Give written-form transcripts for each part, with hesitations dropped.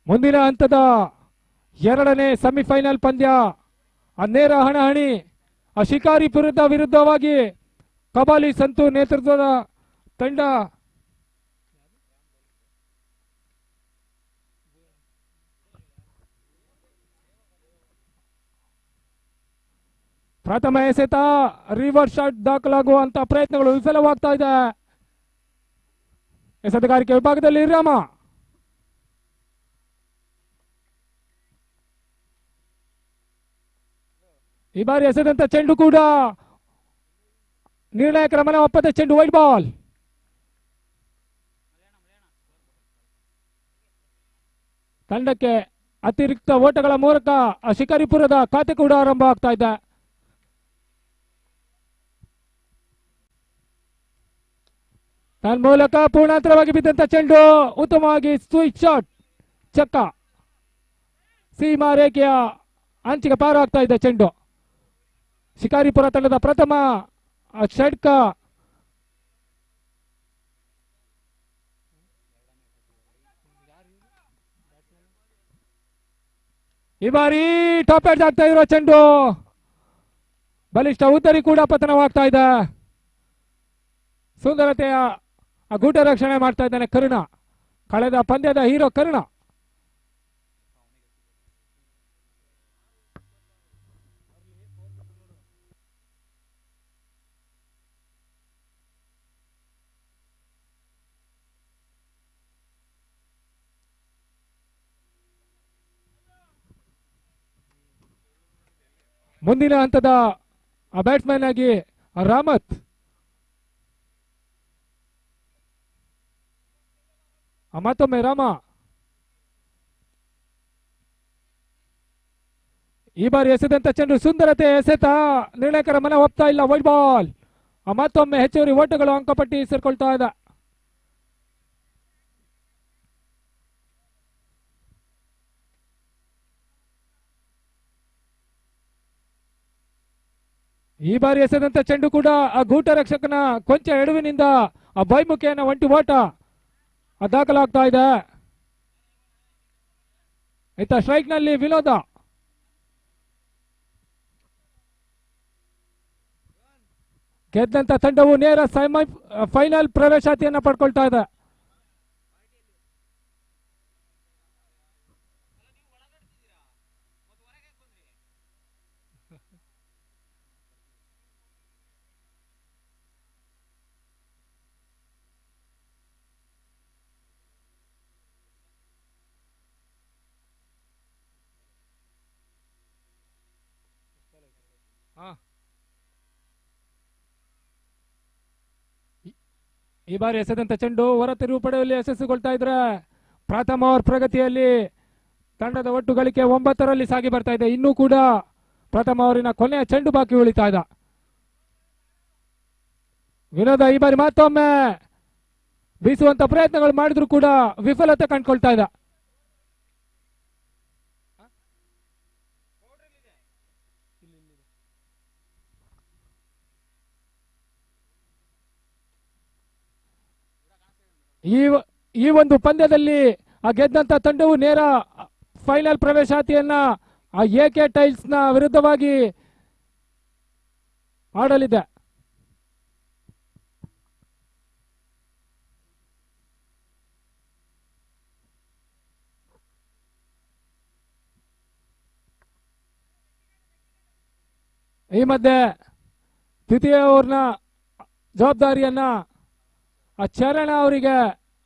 ಮುಂದಿನ ಹಂತದ ಎರಡನೇ ಸೆಮಿಫೈನಲ್ ಪಂದ್ಯ ನೇರ ಹಣಾಹಣಿ ಶಿಕಾರಿಪುರದ ವಿರುದ್ಧವಾಗಿ ಕಬಾಲಿ ಸಂತು ನೇತೃತ್ವದ ತಂಡ ಪ್ರಥಮ ಎಸೆತ ರಿವರ್ಸ್ ಶಾಟ್ ದಾಖಲಾಗುವಂತ ಪ್ರಯತ್ನಗಳು ವಿಫಲವಾಗ್ತಾ ಇದೆ. ಎಸೆತಗಾರಿಕೆ ವಿಭಾಗದಲ್ಲಿ ರಾಮ ಈ ಬಾರಿ ಎಸೆದಂತ ಚೆಂಡು ಕೂಡ ನಿರ್ಣಾಯಕರ ಮನ ಒಪ್ಪದ ಚೆಂಡು, ವೈಟ್ ಬಾಲ್. ತಂಡಕ್ಕೆ ಅತಿರಿಕ್ತ ಓಟಗಳ ಮೂಲಕ ಶಿಕಾರಿಪುರದ ಖಾತೆ ಕೂಡ ಆರಂಭ ಆಗ್ತಾ ಇದೆ. ತನ್ಮೂಲಕ ಪೂರ್ಣಾಂತರವಾಗಿ ಬಿದ್ದಂತ ಚೆಂಡು ಉತ್ತಮವಾಗಿ ಸ್ವಿಚ್ ಶಾಟ್ ಚಕ್ಕ ಸೀಮಾ ರೇಖೆಯ ಅಂಚಿಗೆ ಪಾರಾಗ್ತಾ ಇದೆ ಚೆಂಡು. ಶಿಕಾರಿಪುರ ತಂಡದ ಪ್ರಥಮ ಷಟ್ಕ. ಈ ಬಾರಿ ಟಾಪ್ ಎಡ್ಜ್ ಆಗ್ತಾ ಇರೋ ಚೆಂಡು ಬಲಿಷ್ಠ ಉದ್ದರಿ ಕೂಡ ಪತನವಾಗ್ತಾ ಇದೆ. ಸುಂದರತೆಯ ಗೂಟ ರಕ್ಷಣೆ ಮಾಡ್ತಾ ಇದ್ದಾನೆ ಕರುಣ, ಕಳೆದ ಪಂದ್ಯದ ಹೀರೋ ಕರುಣ. ಮುಂದಿನ ಹಂತದ ಬ್ಯಾಟ್ಸ್ಮನ್ ಆಗಿ ರಾಮತ್. ಮತ್ತೊಮ್ಮೆ ರಾಮ. ಈ ಬಾರಿ ಎಸೆದಂತ ಚೆಂಡು ಸುಂದರತೆ ಎಸೆತ ನಿರ್ಣಾಯಕರ ಮನ ಒಪ್ತಾ ಇಲ್ಲ, ವೈಟ್ ಬಾಲ್. ಮತ್ತೊಮ್ಮೆ ಹೆಚ್ಚುವರಿ ಓಟಗಳು ಅಂಕಪಟ್ಟಿ ಸೇರ್ಕೊಳ್ತಾ ಇದೆ. ಈ ಬಾರಿ ಎಸೆದಂತ ಚೆಂಡು ಕೂಡ ಗೂಟ ರಕ್ಷಕನ ಕೊಂಚ ಎಡವಿನಿಂದ ಬೈಮುಖಿಯನ್ನ ಒಂಟಿ ಓಟ ದಾಖಲಾಗ್ತಾ ಇದೆ. ಇತ್ತ ಸ್ಟ್ರೈಕ್ ನಲ್ಲಿ ವಿನೋದ. ಗೆದ್ದಂತ ತಂಡವು ನೇರ ಫೈನಲ್ ಪ್ರವೇಶಾತಿಯನ್ನ ಪಡ್ಕೊಳ್ತಾ ಇದೆ. ಈ ಬಾರಿ ಎಸೆದಂತ ಚೆಂಡು ಹೊರ ತಿರುವು ಪಡೆಯುವಲ್ಲಿ ಯಶಸ್ಸುಗೊಳ್ತಾ ಇದ್ರೆ ಪ್ರಥಮ ಓವರ್ ಪ್ರಗತಿಯಲ್ಲಿ ತಂಡದ ಒಟ್ಟು ಗಳಿಕೆ 9ರಲ್ಲಿ ಸಾಗಿ ಬರ್ತಾ ಇದೆ. ಇನ್ನೂ ಕೂಡ ಪ್ರಥಮ ಓವರಿನ ಕೊನೆಯ ಚೆಂಡು ಬಾಕಿ ಉಳಿತಾ ಇದೆ. ವಿನೋದ ಈ ಬಾರಿ ಮತ್ತೊಮ್ಮೆ ಬೀಸುವಂತ ಪ್ರಯತ್ನಗಳು ಮಾಡಿದ್ರು ಕೂಡ ವಿಫಲತೆ ಕಂಡುಕೊಳ್ತಾ ಇದೆ. ಈ ಒಂದು ಪಂದ್ಯದಲ್ಲಿ ಗೆದ್ದಂತ ತಂಡವು ನೇರ ಫೈನಲ್ ಪ್ರವೇಶಾತಿಯನ್ನ ಎಕೆ ಟೈಲ್ಸ್ ನ ವಿರುದ್ಧವಾಗಿ ಆಡಲಿದೆ. ಈ ಮಧ್ಯೆ ದ್ವಿತೀಯ ಓವರ್ನ ಜವಾಬ್ದಾರಿಯನ್ನ ಚರಣ ಅವರಿಗೆ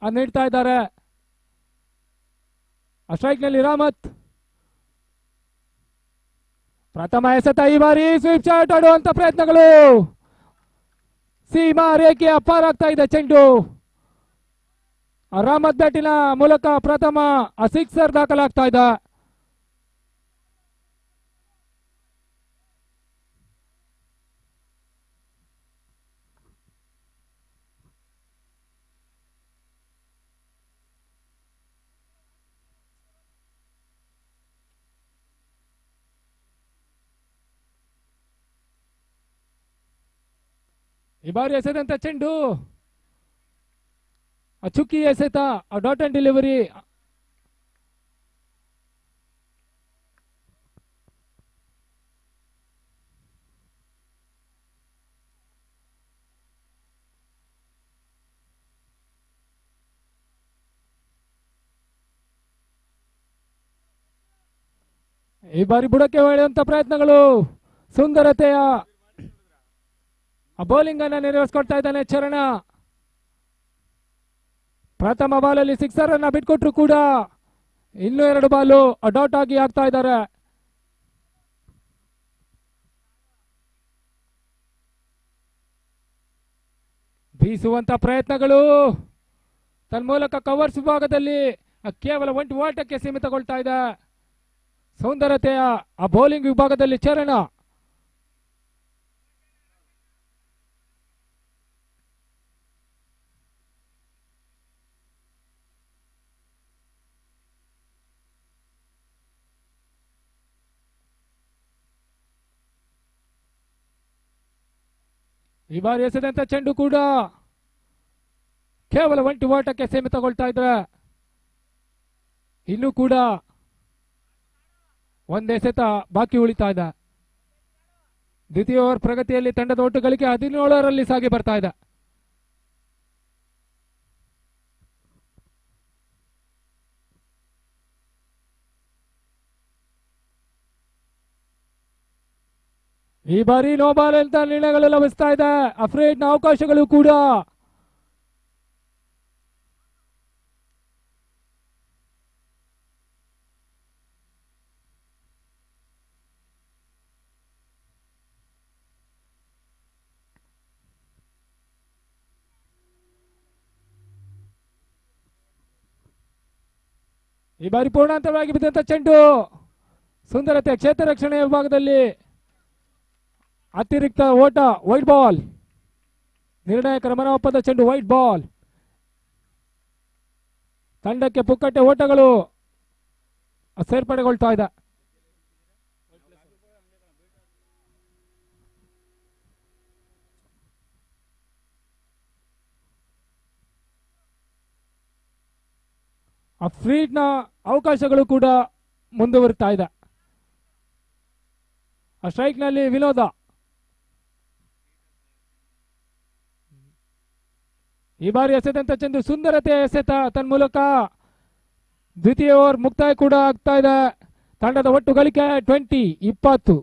ನೀಡ್ತಾ ಇದ್ದಾರೆ. ಸ್ಟ್ರೈಕ್ ನಲ್ಲಿ ರಾಮತ್. ಪ್ರಥಮ ಎಸೆತ ಈ ಬಾರಿ ಸ್ವೀಪ್ ಶಾಟ್ ಆಡುವಂತ ಪ್ರಯತ್ನಗಳು, ಸೀಮಾ ರೇಖೆಯ ಪಾರಾಗ್ತಾ ಇದೆ ಚೆಂಡು. ರಾಮತ್ ಬ್ಯಾಟಿನ ಮೂಲಕ ಪ್ರಥಮ ಸಿಕ್ಸರ್ ದಾಖಲಾಗ್ತಾ ಇದೆ. ಈ ಬಾರಿ ಎಸೆದಂತ ಚೆಂಡು ಚುಕ್ಕಿ ಎಸೆತ ಡಾಟ್ ಅಂಡ್ ಡೆಲಿವರಿ ಈ ಬಾರಿ ಬುಡಕ್ಕೆ ಹೊಳೆಯುವಂತ ಪ್ರಯತ್ನಗಳು, ಸುಂದರತೆಯ ಬೌಲಿಂಗ್ ಅನ್ನ ನೆರವೇರಿಸಿಕೊಡ್ತಾ ಇದ್ದಾನೆ ಚರಣ. ಪ್ರಥಮ ಬಾಲಲ್ಲಿ ಸಿಕ್ಸರ್ ಅನ್ನ ಬಿಟ್ಕೊಟ್ರು ಕೂಡ ಇನ್ನೂ 2 ಬಾಲು ಡಾಟ್ ಆಗಿ ಆಗ್ತಾ ಇದ್ದಾರೆ. ಬೀಸುವಂತ ಪ್ರಯತ್ನಗಳು ತನ್ಮೂಲಕ ಕವರ್ಸ್ ವಿಭಾಗದಲ್ಲಿ ಕೇವಲ 1 ಓಟಕ್ಕೆ ಸೀಮಿತಗೊಳ್ತಾ ಇದೆ. ಸೌಂದರ್ಯತೆಯ ಬೌಲಿಂಗ್ ವಿಭಾಗದಲ್ಲಿ ಚರಣ. ಈ ಬಾರಿ ಎಸೆದಂತ ಚೆಂಡು ಕೂಡ ಕೇವಲ 1 ಓಟಕ್ಕೆ ಸೀಮಿತಗೊಳ್ತಾ ಇದ್ರೆ ಇನ್ನೂ ಕೂಡ 1 ಎಸೆತ ಬಾಕಿ ಉಳಿತಾ ಇದೆ. ದ್ವಿತೀಯ ಓವರ್ ಪ್ರಗತಿಯಲ್ಲಿ ತಂಡದ ಒಟ್ಟು ಗಳಿಕೆ 17ರಲ್ಲಿ ಸಾಗಿ ಬರ್ತಾ ಇದೆ. ಈ ಬಾರಿ ನೋ ಬಾಲ್ ಅಂತ ನಿರ್ಣಯಗಳು ಲಭಿಸ್ತಾ ಇದೆ. ಅಫ್ರೇಡ್ನ ಅವಕಾಶಗಳು ಕೂಡ ಈ ಬಾರಿ ಪೂರ್ಣಾಂತರವಾಗಿ ಬಿದ್ದಂತ ಚೆಂಡು ಸುಂದರತೆ ಕ್ಷೇತ್ರ ರಕ್ಷಣೆ ವಿಭಾಗದಲ್ಲಿ ಅತಿರಿಕ್ತ ಓಟ, ವೈಟ್ ಬಾಲ್. ನಿರ್ಣಾಯಕರ ಮನೋಪ್ಪದ ಚೆಂಡು, ವೈಟ್ ಬಾಲ್. ತಂಡಕ್ಕೆ ಪುಕ್ಕಟ್ಟೆ ಓಟಗಳು ಸೇರ್ಪಡೆಗೊಳ್ತಾ ಇದೆ. ಅಫ್ರೀಡ್ನ ಅವಕಾಶಗಳು ಕೂಡ ಮುಂದುವರಿತಾ ಇದೆ. ಆ ಸ್ಟ್ರೈಕ್ ನಲ್ಲಿ ವಿನೋದ. ಈ ಬಾರಿ ಎಸೆದಂತ ಚೆಂಡು ಸುಂದರತೆ ಎಸೆತ ತನ್ಮೂಲಕ ದ್ವಿತೀಯ ಓವರ್ ಮುಕ್ತಾಯ ಕೂಡ ಆಗ್ತಾ ಇದೆ. ತಂಡದ ಒಟ್ಟು ಗಳಿಕೆ 20-20.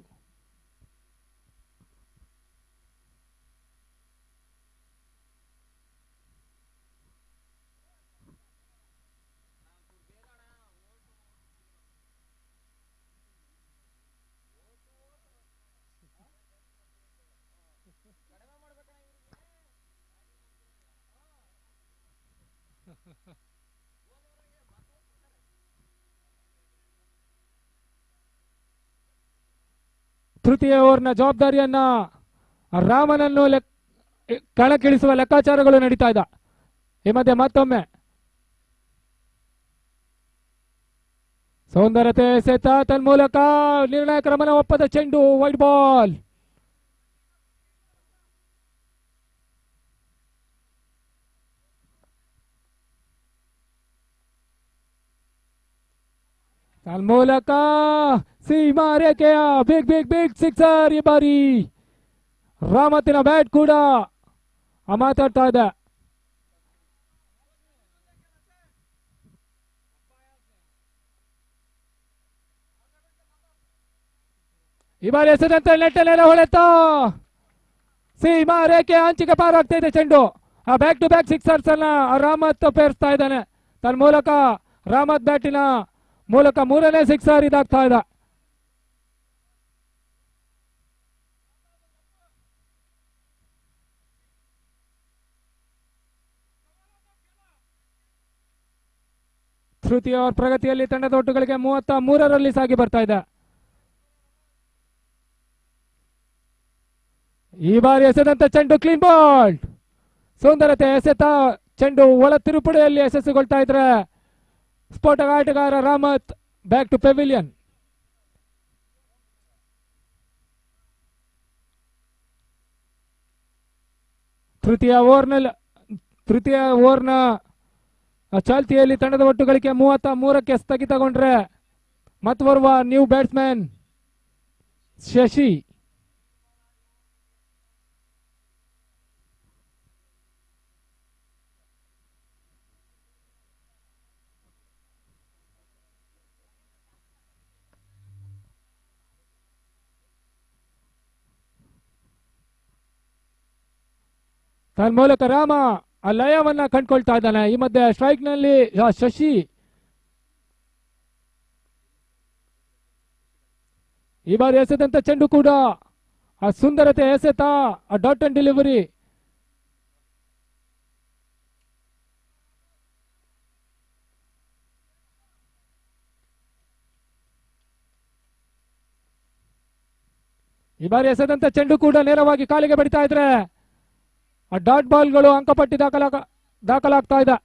ತೃತೀಯ ಓವರ್ನ ಜವಾಬ್ದಾರಿಯನ್ನ ರಾಮನನ್ನು ಕಣಕ್ಕಿಳಿಸುವ ಲೆಕ್ಕಾಚಾರಗಳು ನಡೀತಾ ಇದೆ. ಈ ಮಧ್ಯೆ ಮತ್ತೊಮ್ಮೆ ಸೌಂದರ್ಯತೆ ಎಸೆತ ತನ್ಮೂಲಕ ನಿರ್ಣಾಯಕರ ಮನ ಒಪ್ಪದ ಚೆಂಡು, ವೈಟ್ ಬಾಲ್. ತನ್ಮೂಲಕ ಸೀಮಾ ರೇಖೆಯ ಬಿಗ್ ಬಿಗ್ ಬಿಗ್ ಸಿಕ್ಸರ್. ಈ ಬಾರಿ ರಾಮತಿನ ಬ್ಯಾಟ್ ಕೂಡ ಮಾತಾಡ್ತಾ ಇದೆ. ಈ ಬಾರಿ ಎಸೆದಂತ ನೆಟ್ಟಲೆಲ್ಲ ಹೊಳೆತ ಸೀಮಾ ರೇಖೆ ಅಂಚಿಗೆ ಪಾರಾಗ್ತಾ ಇದೆ ಚೆಂಡು. ಆ ಬ್ಯಾಕ್ ಟು ಬ್ಯಾಕ್ ಸಿಕ್ಸರ್ಸ್ ಅನ್ನ ರಾಮತ್ ಪೇರಿಸ್ತಾ ಇದ್ದಾನೆ. ತನ್ಮೂಲಕ ರಾಮತ್ ಬ್ಯಾಟಿನ ಮೂಲಕ 3ನೇ ಸಿಕ್ಸರ್ ಇದಾಗ್ತಾ ಇದೆ. ತೃತೀಯ ಓವರ್ ಪ್ರಗತಿಯಲ್ಲಿ ತಂಡದ ಒಟ್ಟುಗಳಿಗೆ 33ರಲ್ಲಿ ಸಾಗಿ ಬರ್ತಾ ಇದೆ. ಈ ಬಾರಿ ಎಸೆದಂತ ಚೆಂಡು ಕ್ಲೀನ್ ಬಾಲ್. ಸುಂದರತೆ ಎಸೆತ ಚೆಂಡು ಒಳ ತಿರುಪುಡೆಯಲ್ಲಿ ಯಶಸ್ಸುಗೊಳ್ತಾ ಇದ್ರೆ ಸ್ಫೋಟಕ ಆಟಗಾರ ರಾಮತ್ ಬ್ಯಾಕ್ ಟು ಪೆವಿಲಿಯನ್. ತೃತೀಯ ಓವರ್ನ ಚಾಲ್ತಿಯಲ್ಲಿ ತಂಡದ ಒಟ್ಟು ಗಳಿಕೆ 33ಕ್ಕೆ ಸ್ಥಗಿತಗೊಂಡ್ರೆ ಮತ್ತೋರ್ವ ನ್ಯೂ ಬ್ಯಾಟ್ಸ್ಮನ್ ಶಶಿ. ತನ್ಮೂಲಕ ರಾಮ ಆ ಲಯವನ್ನ ಕಂಡುಕೊಳ್ತಾ ಇದ್ದಾನೆ. ಈ ಮಧ್ಯೆ ಸ್ಟ್ರೈಕ್ ನಲ್ಲಿ ಶಶಿ. ಈ ಬಾರಿ ಎಸೆದಂತ ಚೆಂಡು ಕೂಡ ಆ ಸುಂದರತೆ ಎಸೆತ ಆ ಡಾಟ್ ಅಂಡ್ ಡೆಲಿವರಿ. ಈ ಬಾರಿ ಎಸೆದಂತ ಚೆಂಡು ಕೂಡ ನೇರವಾಗಿ ಕಾಲಿಗೆ ಬಡಿತಾ ಇದ್ರೆ ಆ ಡಾಟ್ ಬಾಲ್ಗಳು ಅಂಕಪಟ್ಟಿ ದಾಖಲಾಗ್ತಾ ಇದೆ.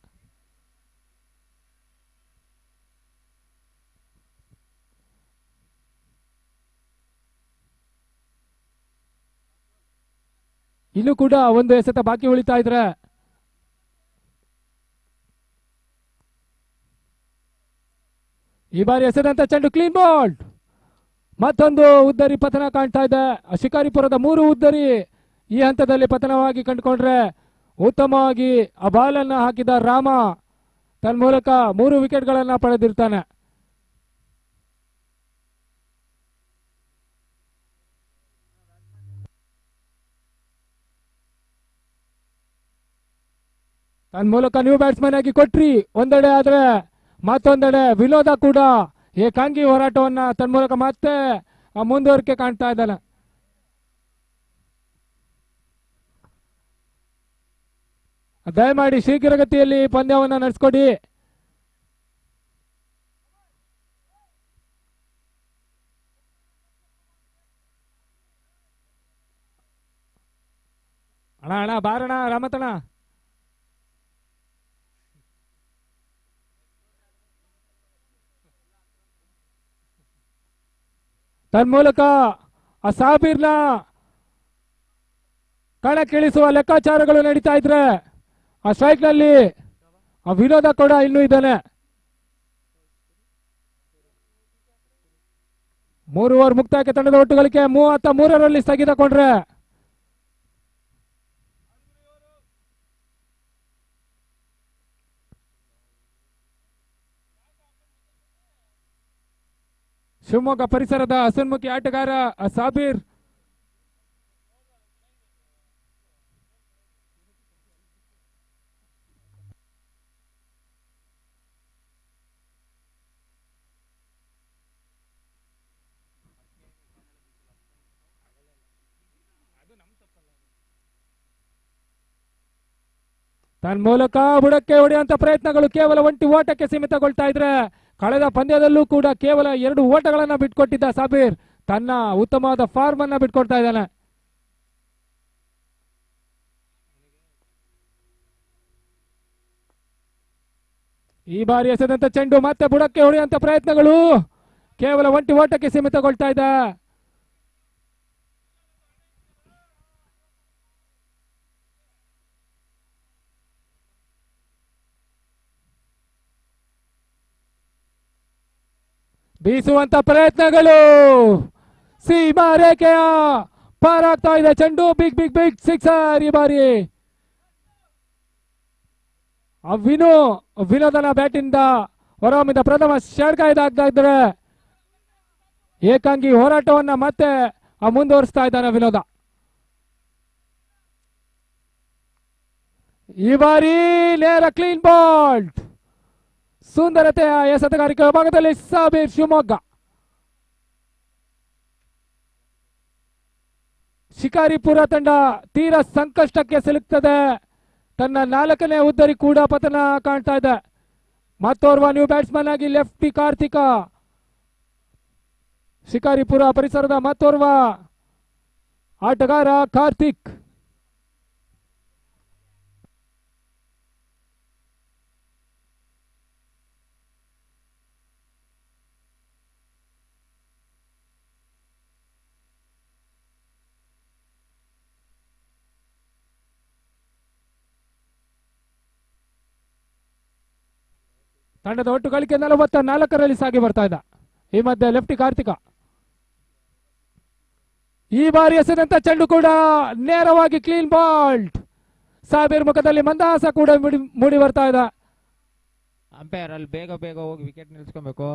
ಇಲ್ಲೂ ಕೂಡ ಒಂದು ಎಸೆತ ಬಾಕಿ ಉಳಿತಾ ಇದ್ರೆ ಈ ಬಾರಿ ಎಸೆದಂತ ಚೆಂಡು ಕ್ಲೀನ್ ಬಾಲ್. ಮತ್ತೊಂದು ಉದ್ದರಿ ಪತನ ಕಾಣ್ತಾ ಇದೆ. ಶಿಕಾರಿಪುರದ 3 ಉದ್ದರಿ ಈ ಹಂತದಲ್ಲಿ ಪತನವಾಗಿ ಕಂಡುಕೊಂಡ್ರೆ ಉತ್ತಮವಾಗಿ ಆ ಬಾಲನ್ನ ಹಾಕಿದ ರಾಮ ತನ್ಮೂಲಕ 3 ವಿಕೆಟ್ಗಳನ್ನ ಪಡೆದಿರ್ತಾನೆ. ತನ್ಮೂಲಕ ನ್ಯೂ ಬ್ಯಾಟ್ಸ್ಮನ್ ಆಗಿ ಕೊಟ್ರಿ ಒಂದೆಡೆ ಆದ್ರೆ ಮತ್ತೊಂದೆಡೆ ವಿನೋದ ಕೂಡ ಏಕಾಂಗಿ ಹೋರಾಟವನ್ನ ತನ್ಮೂಲಕ ಮತ್ತೆ ಮುಂದುವರಿಕೆ ಕಾಣ್ತಾ ಇದ್ದಾನೆ. ದಯಮಾಡಿ ಶೀಘ್ರಗತಿಯಲ್ಲಿ ಪಂದ್ಯವನ್ನ ನಡೆಸ್ಕೊಡಿ. ಅಣ್ಣ ಬಾರಣ ರಾಮತಣ್ಣ. ತನ್ಮೂಲಕ ಆ ಸಾಬೀರ್ನ ಕಣಕ್ಕಿಳಿಸುವ ಲೆಕ್ಕಾಚಾರಗಳು ನಡೀತಾ ಇದ್ರೆ ಆ ಸ್ಟ್ರೈಕ್ ನಲ್ಲಿ ಆ ವಿನೋದ ಕೂಡ ಇನ್ನೂ ಇದ್ದಾನೆ. 3 ಓವರ್ ಮುಕ್ತಾಯಕ್ಕೆ ತಂಡದ ಒಟ್ಟು ಗಳಿಕೆ 33ರಲ್ಲಿ ಸ್ಥಗಿತಗೊಂಡ್ರೆ ಶಿವಮೊಗ್ಗ ಪರಿಸರದ ಹಸನ್ಮುಖಿ ಆಟಗಾರ ಸಾಬೀರ್ ತನ್ಮೂಲಕ ಬುಡಕ್ಕೆ ಹೊಡೆಯುವಂತ ಪ್ರಯತ್ನಗಳು ಕೇವಲ ಒಂಟಿ ಓಟಕ್ಕೆ ಸೀಮಿತಗೊಳ್ತಾ ಇದ್ರೆ ಕಳೆದ ಪಂದ್ಯದಲ್ಲೂ ಕೂಡ ಕೇವಲ 2 ಓಟಗಳನ್ನ ಬಿಟ್ಕೊಟ್ಟಿದ್ದ ಸಾಬೀರ್ ತನ್ನ ಉತ್ತಮವಾದ ಫಾರ್ಮ್ ಅನ್ನ ಬಿಟ್ಕೊಡ್ತಾ ಇದ್ದಾನೆ. ಈ ಬಾರಿ ಎಸೆದಂತ ಚೆಂಡು ಮತ್ತೆ ಬುಡಕ್ಕೆ ಹೊಡೆಯುವಂತ ಪ್ರಯತ್ನಗಳು ಕೇವಲ ಒಂಟಿ ಓಟಕ್ಕೆ ಸೀಮಿತಗೊಳ್ತಾ ಇದೆ. ಬೀಸುವಂತ ಪ್ರಯತ್ನಗಳು ಸೀಮಾ ರೇಖೆಯ ಪಾರಾಗ್ತಾ ಇದೆ ಚೆಂಡು. Big big big sixer. ಈ ಬಾರಿ ವಿನೋದನ ಬ್ಯಾಟಿಂದ ಹೊರಹೊಮ್ಮಿದ ಪ್ರಥಮ ಷಡ್ಕ ಇದಾಗ್ತಾ ಇದ್ರೆ ಏಕಾಂಗಿ ಹೋರಾಟವನ್ನ ಮತ್ತೆ ಮುಂದುವರಿಸ್ತಾ ಇದ್ದಾನೆ ವಿನೋದ. ಈ ಬಾರಿ ನೇರ ಕ್ಲೀನ್ ಬಾಲ್. ಸುಂದರತೆಯ ಎಸೆತಗಾರಿಕೆ ವಿಭಾಗದಲ್ಲಿ ಸಾಬೀರ್ ಶಿವಮೊಗ್ಗ. ಶಿಕಾರಿಪುರ ತಂಡ ತೀರಾ ಸಂಕಷ್ಟಕ್ಕೆ ಸಿಲುಕ್ತದೆ. ತನ್ನ 4ನೇ ಉದ್ದರಿ ಕೂಡ ಪತನ ಕಾಣ್ತಾ ಇದೆ. ಮತ್ತೋರ್ವ ನ್ಯೂ ಬ್ಯಾಟ್ಸ್ಮನ್ ಆಗಿ ಲೆಫ್ಟಿ ಕಾರ್ತಿಕ. ಶಿಕಾರಿಪುರ ಪರಿಸರದ ಮತ್ತೋರ್ವ ಆಟಗಾರ ಕಾರ್ತಿಕ್. ತಂಡದ ಒಟ್ಟು ಗಳಿಕೆ 44ರಲ್ಲಿ ಸಾಗಿ ಬರ್ತಾ ಇದೆ. ಈ ಮಧ್ಯೆ ಲೆಫ್ಟಿ ಕಾರ್ತಿಕ. ಈ ಬಾರಿ ಎಸೆದಂತ ಚೆಂಡು ಕೂಡ ನೇರವಾಗಿ ಕ್ಲೀನ್ ಬಾಲ್. ಸಾಬೀರ್ ಮುಖದಲ್ಲಿ ಮಂದಹಾಸ ಕೂಡ ಮೂಡಿ ಬರ್ತಾ ಇದೆ. ಅಂಪೈರ್ ಅಲ್ಲಿ ಬೇಗ ಬೇಗ ಹೋಗಿ ವಿಕೆಟ್ ನಿಲ್ಸ್ಕೊಬೇಕು.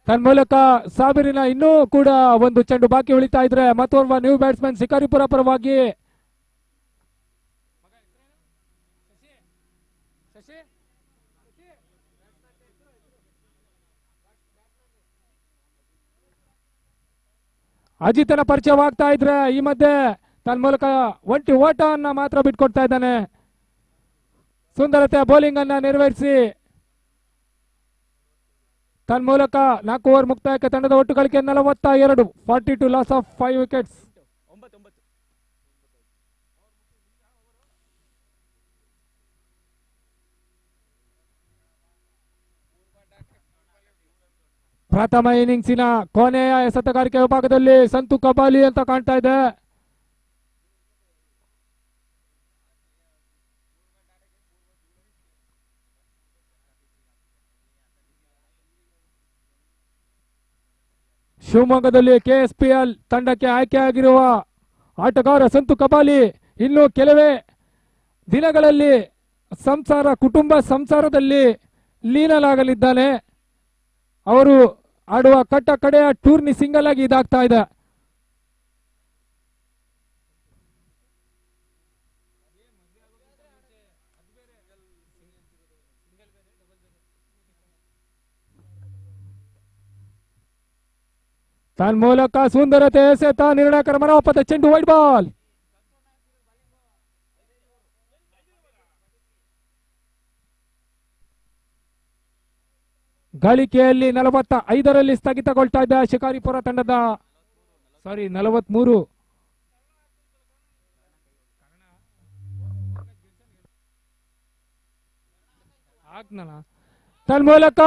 ತನ್ಮೂಲಕ ಸಾಬಿರಿನ ಇನ್ನೂ ಕೂಡ ಒಂದು ಚೆಂಡು ಬಾಕಿ ಉಳಿತಾ ಇದ್ರೆ ಮತ್ತೋರ್ವ ನ್ಯೂ ಬ್ಯಾಟ್ಸ್ಮನ್ ಶಿಕಾರಿಪುರ ಪರವಾಗಿ ಅಜಿತನ ಪರಿಚಯವಾಗ್ತಾ ಇದ್ರೆ ಈ ಮಧ್ಯೆ ತನ್ಮೂಲಕ ಒಂಟಿ ಓಟವನ್ನ ಮಾತ್ರ ಬಿಟ್ಕೊಡ್ತಾ ಇದ್ದಾನೆ. ಸುಂದರತೆ ಬೌಲಿಂಗ್ ಅನ್ನ ನಿರ್ವಹಿಸಿ ತನ್ಮೂಲಕ 4 ಓವರ್ ಮುಕ್ತಾಯಕ್ಕೆ ತಂಡದ ಒಟ್ಟು ಗಳಿಕೆ 42, 42 ಲಾಸ್ ಆಫ್ 5 ವಿಕೆಟ್ಸ್. ಪ್ರಥಮ ಇನ್ನಿಂಗ್ಸಿನ ಕೊನೆಯ ಎಸೆತಗಾರಿಕೆ ವಿಭಾಗದಲ್ಲಿ ಸಂತು ಕಬಾಲಿ ಅಂತ ಕಾಣ್ತಾ ಇದೆ. ಶಿವಮೊಗ್ಗದಲ್ಲಿ ಕೆಎಸ್ಪಿಎಲ್ ತಂಡಕ್ಕೆ ಆಯ್ಕೆಯಾಗಿರುವ ಆಟಗಾರ ಸಂತು ಕಬಾಲಿ ಇನ್ನು ಕೆಲವೇ ದಿನಗಳಲ್ಲಿ ಕುಟುಂಬ ಸಂಸಾರದಲ್ಲಿ ಲೀನಲಾಗಲಿದ್ದಾನೆ. ಅವರು ಆಡುವ ಕಡೆಯ ಟೂರ್ನಿ ಸಿಂಗಲ್ ಆಗಿ ಇದಾಗ್ತಾ ಇದೆ. ತನ್ಮೂಲಕ ಸುಂದರತೆ ಎಸೆತ ನಿರ್ಣಾಯಕರ ಮನೋಪದ ಚೆಂಡು ವೈಡ್ ಬಾಲ್. ಗಳಿಕೆಯಲ್ಲಿ 45ರಲ್ಲಿ ಸ್ಥಗಿತಗೊಳ್ತಾ ಇದೆ ಶಿಕಾರಿಪುರ ತಂಡದ 43. ತನ್ಮೂಲಕ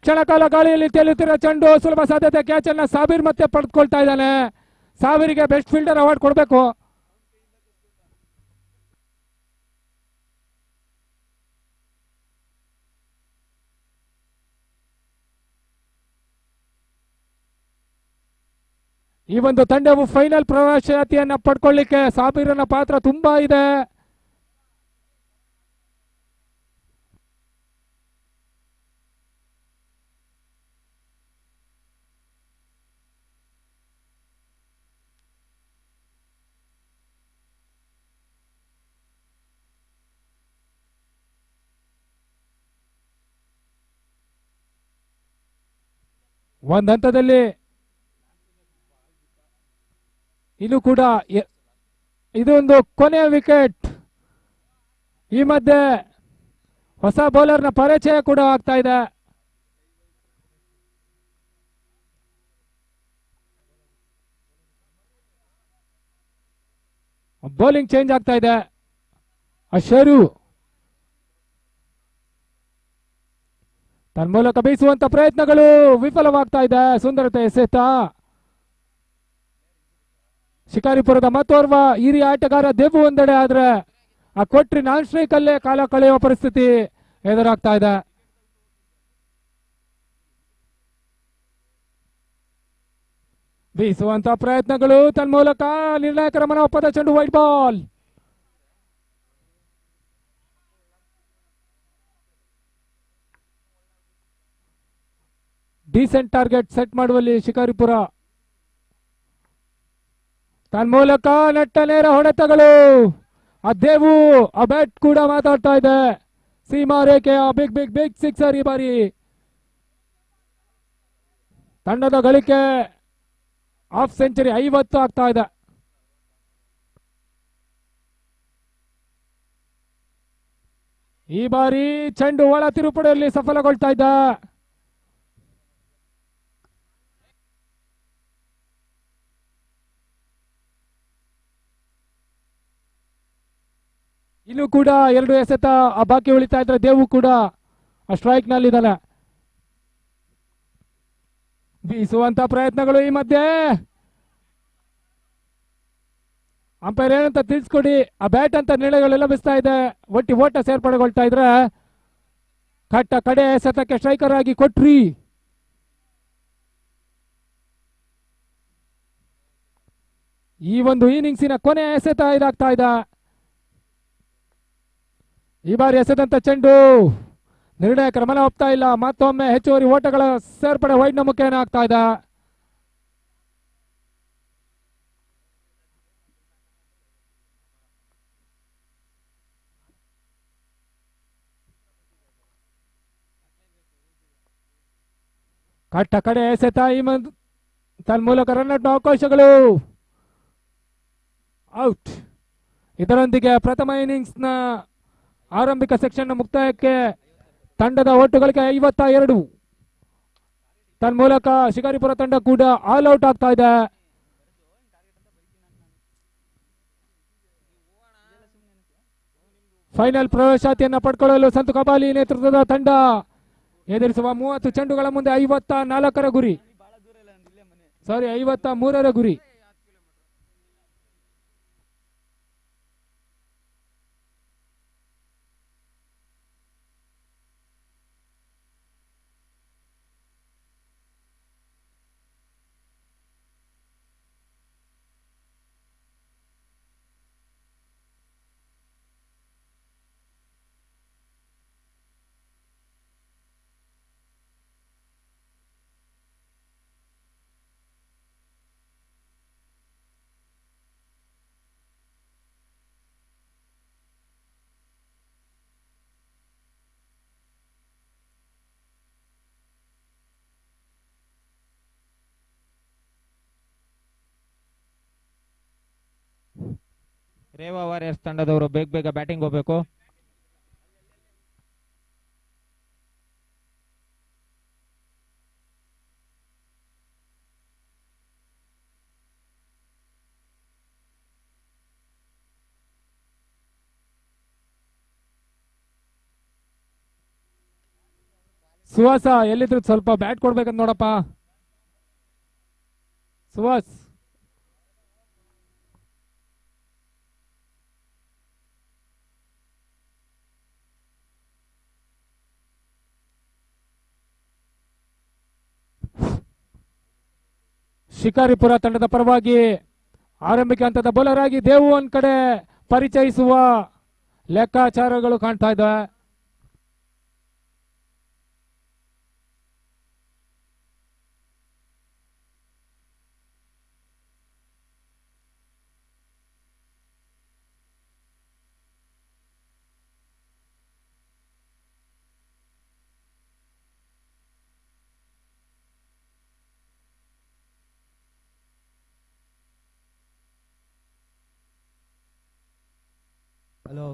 ಕ್ಷಣಕಾಲ ಗಾಳಿಯಲ್ಲಿ ತೇಲುತ್ತಿರುವ ಚೆಂಡು ಸುಲಭ ಸಾಧ್ಯತೆ ಕ್ಯಾಚ್ ಅನ್ನ ಸಾಬೀರ್ ಮತ್ತೆ ಪಡೆದುಕೊಳ್ತಾ ಇದ್ದಾನೆ. ಸಾಬೀರಿಗೆ ಬೆಸ್ಟ್ ಫೀಲ್ಡರ್ ಅವಾರ್ಡ್ ಕೊಡಬೇಕು. ಈ ಒಂದು ತಂಡವು ಫೈನಲ್ ಪ್ರವೇಶಾತಿಯನ್ನ ಪಡ್ಕೊಳ್ಳಿಕ್ಕೆ ಸಾಬೀರನ ಪಾತ್ರ ತುಂಬಾ ಇದೆ. ಒಂದ್ ಹಂತದಲ್ಲಿ ಇನ್ನು ಕೂಡ ಇದೊಂದು ಕೊನೆಯ ವಿಕೆಟ್. ಈ ಮಧ್ಯೆ ಹೊಸ ಬೌಲರ್ನ ಪರಿಚಯ ಕೂಡ ಆಗ್ತಾ ಇದೆ. ಬೌಲಿಂಗ್ ಚೇಂಜ್ ಆಗ್ತಾ ಇದೆ. ಅಶರು ತನ್ಮೂಲಕ ಬೀಸುವಂತ ಪ್ರಯತ್ನಗಳು ವಿಫಲವಾಗ್ತಾ ಇದೆ. ಸುಂದರತೆ ಎಸೆತ. ಶಿಕಾರಿಪುರದ ಮತ್ತೋರ್ವ ಹಿರಿಯ ಆಟಗಾರ ದೇವು ಒಂದೆಡೆ ಆದ್ರೆ ಆ ಕೊಟ್ರಿ ನಾನ್ ಸ್ಟ್ರೈಕ್ ಅಲ್ಲೇ ಕಾಲ ಕಳೆಯುವ ಪರಿಸ್ಥಿತಿ ಎದುರಾಗ್ತಾ ಇದೆ. ಬೀಸುವಂತ ಪ್ರಯತ್ನಗಳು ತನ್ಮೂಲಕ ನಿರ್ಣಾಯಕರ ಮನೋಪದ ಚೆಂಡು white ball. Decent target set ಮಾಡುವಲ್ಲಿ ಶಿಕಾರಿಪುರ. ತನ್ಮೂಲಕ ನೆಟ್ಟ ನೇರ ಹೊಡೆತಗಳು. ಆ ದೇವು ಆ ಬ್ಯಾಟ್ ಕೂಡ ಮಾತಾಡ್ತಾ ಇದೆ. ಸೀಮಾ ರೇಖೆಯ ಬಿಗ್ ಬಿಗ್ ಬಿಗ್ ಸಿಕ್ಸರ್ ಈ ಬಾರಿ. ತಂಡದ ಗಳಿಕೆ ಹಾಫ್ ಸೆಂಚುರಿ 50 ಆಗ್ತಾ ಇದೆ. ಈ ಬಾರಿ ಚೆಂಡು ಒಳ ತಿರುಪಡಿಯಲ್ಲಿ ಸಫಲಗೊಳ್ತಾ ಇದ್ದ. ಇನ್ನು ಕೂಡ 2 ಎಸೆತ ಆ ಬಾಕಿ ಉಳಿತಾ ಇದ್ರೆ ದೇವು ಕೂಡ ಆ ಸ್ಟ್ರೈಕ್ ನಲ್ಲಿದ್ದಾನೆ. ಬೀಸುವಂತ ಪ್ರಯತ್ನಗಳು. ಈ ಮಧ್ಯೆ ಅಂಪೈರ್ ಏನಂತ ತಿಳಿಸ್ಕೊಡಿ. ಆ ಬ್ಯಾಟ್ ಅಂತ ನಿರ್ಣಯಗಳೆಲ್ಲ ಬಿಸ್ತಾ ಇದೆ. ಒಟ್ಟಿ ಓಟ ಸೇರ್ಪಡೆಗೊಳ್ತಾ ಇದ್ರೆ ಕಡೆ ಎಸೆತಕ್ಕೆ ಸ್ಟ್ರೈಕರ್ ಆಗಿ ಕೊಟ್ರಿ. ಈ ಒಂದು ಇನ್ನಿಂಗ್ಸಿನ ಕೊನೆ ಎಸೆತ ಇದಾಗ್ತಾ ಇದೆ. ಈ ಬಾರಿ ಎಸೆದಂತ ಚೆಂಡು ನಿರ್ಣಾಯಕರ ಮನ ಒಪ್ತಾ ಇಲ್ಲ. ಮತ್ತೊಮ್ಮೆ ಹೆಚ್ಚುವರಿ ಓಟಗಳ ಸೇರ್ಪಡೆ ವೈಡ್ನ ಮುಖೇನ ಆಗ್ತಾ ಇದೆ. ಕಟ್ಟ ಕಡೆ ಎಸೆತ ತನ್ಮೂಲಕ ರನ್ಔಟ್ ಅವಕಾಶಗಳು ಔಟ್. ಇದರೊಂದಿಗೆ ಪ್ರಥಮ ಇನ್ನಿಂಗ್ಸ್ ನ ಆರಂಭಿಕ ಸೆಕ್ಷನ್ ಮುಕ್ತಾಯಕ್ಕೆ ತಂಡದ ಒಟ್ಟುಗಳಿಗೆ 52. ತನ್ಮೂಲಕ ಶಿಕಾರಿಪುರ ತಂಡ ಕೂಡ ಆಲ್ ಔಟ್ ಆಗ್ತಾ ಇದೆ. ಫೈನಲ್ ಪ್ರವೇಶಾತಿಯನ್ನು ಪಡ್ಕೊಳ್ಳಲು ಸಂತು ಕಬಾಲಿ ನೇತೃತ್ವದ ತಂಡ ಎದುರಿಸುವ 30 ಚೆಂಡುಗಳ ಮುಂದೆ 54ರ ಗುರಿ, 53ರ ಗುರಿ. ರೇವಾ ವಾರಿಯರ್ಸ್ ತಂಡದವರು ಬೇಗ ಬೇಗ ಬ್ಯಾಟಿಂಗ್ ಹೋಗ್ಬೇಕು. ಸುಹಾಸ ಎಲ್ಲಿದ್ರು ಸ್ವಲ್ಪ ಬ್ಯಾಟ್ ಕೊಡ್ಬೇಕಂತ ನೋಡಪ್ಪ. ಸುಹಾಸ್ ಶಿಕಾರಿಪುರ ತಂಡದ ಪರವಾಗಿ ಆರಂಭಿಕ ಹಂತದ ಬೌಲರ್ ಆಗಿ ದೇವು ಒಂದ್ ಕಡೆ ಪರಿಚಯಿಸುವ ಲೆಕ್ಕಾಚಾರಗಳು ಕಾಣ್ತಾ ಇದೆ. ಹಲೋ,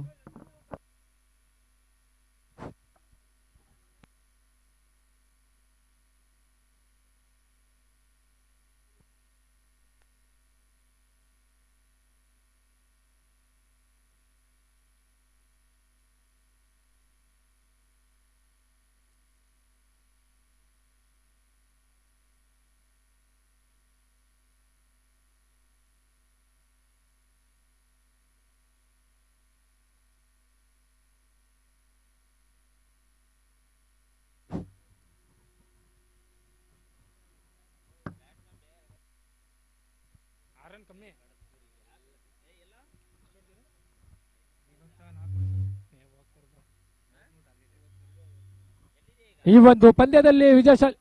ಈ ಒಂದು ಪಂದ್ಯದಲ್ಲಿ ವಿಜಯಶಾಲಿ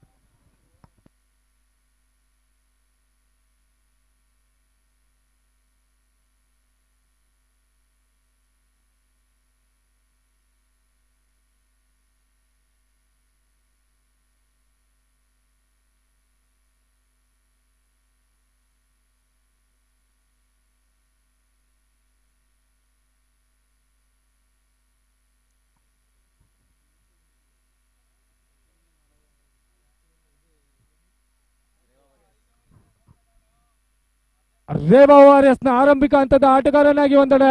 ರೇವಾ ವಾರಿಯರ್ಸ್ ನ ಆರಂಭಿಕ ಹಂತದ ಆಟಗಾರನಾಗಿ ಒಂದೆಡೆ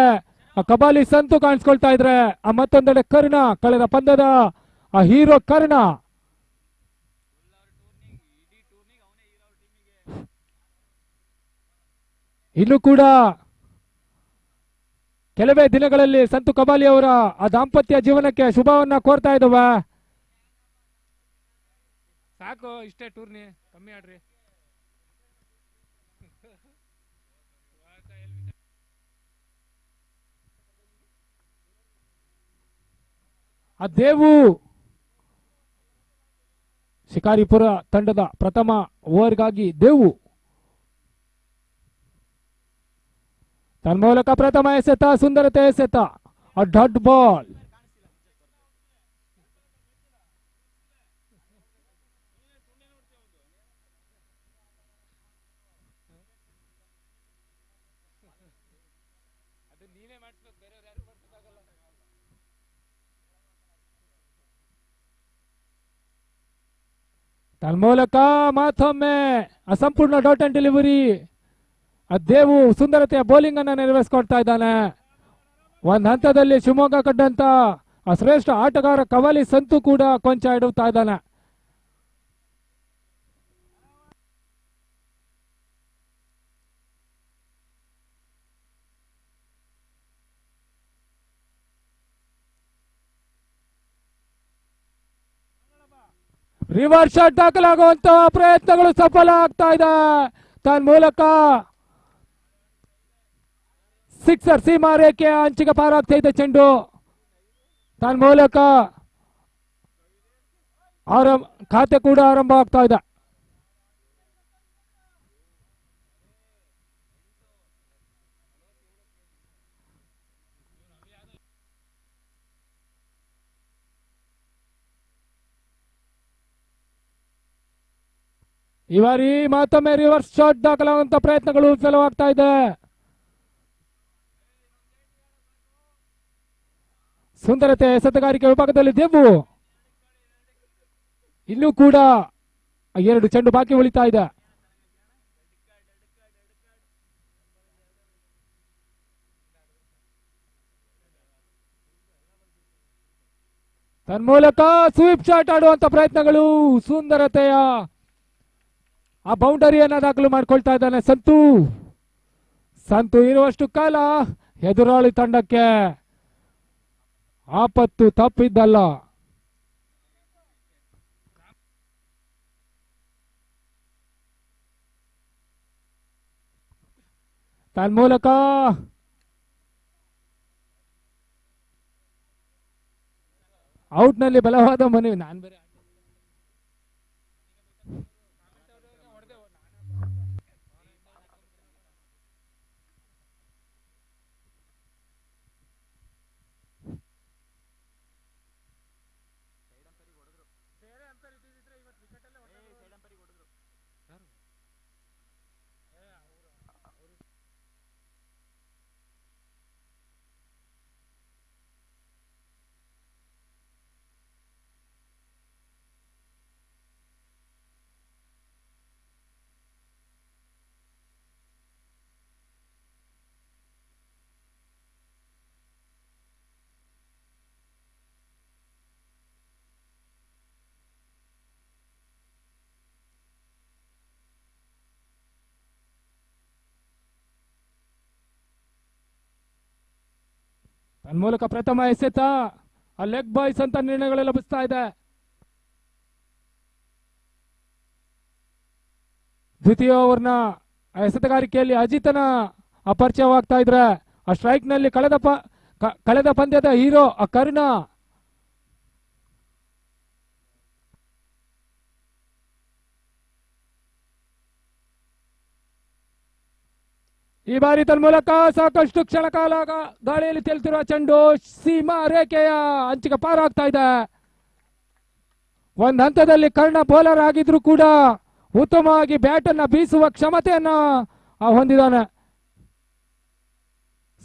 ಕಬಾಲಿ ಸಂತು ಕಾಣಿಸ್ಕೊಳ್ತಾ ಇದ್ರೆ, ಮತ್ತೊಂದೆಡೆ ಕರ್ಣ ಕಳೆದ ಪಂದ್ಯದ ಹೀರೋ ಕರ್ಣ. ಇನ್ನು ಕೂಡ ಕೆಲವೇ ದಿನಗಳಲ್ಲಿ ಸಂತು ಕಬಾಲಿ ಅವರ ಆ ದಾಂಪತ್ಯ ಜೀವನಕ್ಕೆ ಶುಭವನ್ನ ಕೋರ್ತಾ ಇದ್ದವ. ಸಾಕು ಇಷ್ಟೇ ಟೂರ್ನಿ, ಕಮ್ಮಿ ಆಡ್ರಿ. ಆ ದೇವು ಶಿಕಾರಿಪುರ ತಂಡದ ಪ್ರಥಮ ಓವರ್ಗಾಗಿ ದೇವು ತನ್ಮೂಲಕ ಪ್ರಥಮ ಎಸೆತ, ಸುಂದರತೆ ಎಸೆತ, a dot ball. ತನ್ಮೂಲಕ ಮತ್ತೊಮ್ಮೆ ಅಸಂಪೂರ್ಣ ಡಾಟ್ ಅಂಡ್ ಡೆಲಿವರಿ. ದೇವು ಸುಂದರತೆಯ ಬೌಲಿಂಗ್ ಅನ್ನ ನೆರವೇರಿಸಿಕೊಡ್ತಾ ಇದ್ದಾನೆ. ಒಂದ್ ಹಂತದಲ್ಲಿ ಶಿವಮೊಗ್ಗ ಕಡ್ಡಂತ ಶ್ರೇಷ್ಠ ಆಟಗಾರ ಕವಲಿ ಸಂತು ಕೂಡ ಕೊಂಚ ಇಡುತ್ತಾ ಇದ್ದಾನೆ. ರಿವರ್ಸ್ ಶಾಟ್ ದಾಖಲಾಗುವಂತಹ ಪ್ರಯತ್ನಗಳು ಸಫಲ ಆಗ್ತಾ ಇದೆ. ತನ್ಮೂಲಕ ಸಿಕ್ಸರ್ ಸೀಮಾ ರೇಖೆಯ ಅಂಚಿಗೆ ಪಾರಾಗ್ತಾ ಇದೆ ಚೆಂಡು. ತನ್ಮೂಲಕ ಖಾತೆ ಕೂಡ ಆರಂಭ ಆಗ್ತಾ ಇದೆ. ಈ ಬಾರಿ ಮತ್ತೊಮ್ಮೆ ರಿವರ್ಸ್ ಶಾಟ್ ದಾಖಲಾಗುವಂತ ಪ್ರಯತ್ನಗಳು ವಿಫಲವಾಗ್ತಾ ಇದೆ. ಸುಂದರತೆ ಎಸೆತಗಾರಿಕೆ ವಿಭಾಗದಲ್ಲಿ ದೇವು ಇಲ್ಲೂ ಕೂಡ 2 ಚೆಂಡು ಬಾಕಿ ಉಳಿತಾ ಇದೆ. ತನ್ಮೂಲಕ ಸ್ವೀಪ್ ಶಾಟ್ ಆಡುವಂತ ಪ್ರಯತ್ನಗಳು. ಸುಂದರತೆಯ ಆ ಬೌಂಡರಿಯನ್ನ ದಾಖಲು ಮಾಡ್ಕೊಳ್ತಾ ಇದ್ದಾನೆ ಸಂತು ಇರುವಷ್ಟು ಕಾಲ ಎದುರಾಳಿ ತಂಡಕ್ಕೆ ಆಪತ್ತು ತಪ್ಪಿದ್ದಲ್ಲ. ತನ್ಮೂಲಕ ಔಟ್ನಲ್ಲಿ ಬಲವಾದ ಮನವಿ. ನಾನು ಬೇರೆ ತನ್ಮೂಲಕ ಪ್ರಥಮ ಎಸೆತ ಆ ಲೆಗ್ ಬಾಯ್ಸ್ ಅಂತ ನಿರ್ಣಯಗಳು ಲಭಿಸ್ತಾ ಇದೆ. ದ್ವಿತೀಯ ಓವರ್ನ ಎಸೆತಗಾರಿಕೆಯಲ್ಲಿ ಅಜಿತನ ಅಪರಿಚಯವಾಗ್ತಾ ಇದ್ರೆ ಆ ಸ್ಟ್ರೈಕ್ ನಲ್ಲಿ ಕಳೆದ ಪಂದ್ಯದ ಹೀರೋ ಆ ಕರ್ಣ. ಈ ಬಾರಿ ತನ್ಮೂಲಕ ಸಾಕಷ್ಟು ಕ್ಷಣಕಾಲ ಗಾಳಿಯಲ್ಲಿ ತೇಲ್ತಿರುವ ಚೆಂಡು ಸೀಮಾ ರೇಖೆಯ ಅಂಚಿಗೆ ಪಾರಾಗ್ತಾ ಇದೆ. ಒಂದ್ ಹಂತದಲ್ಲಿ ಕರ್ಣ ಬೌಲರ್ ಆಗಿದ್ರು ಕೂಡ ಉತ್ತಮವಾಗಿ ಬ್ಯಾಟ್ ಅನ್ನ ಬೀಸುವ ಕ್ಷಮತೆಯನ್ನ ಹೊಂದಿದ್ದಾನೆ.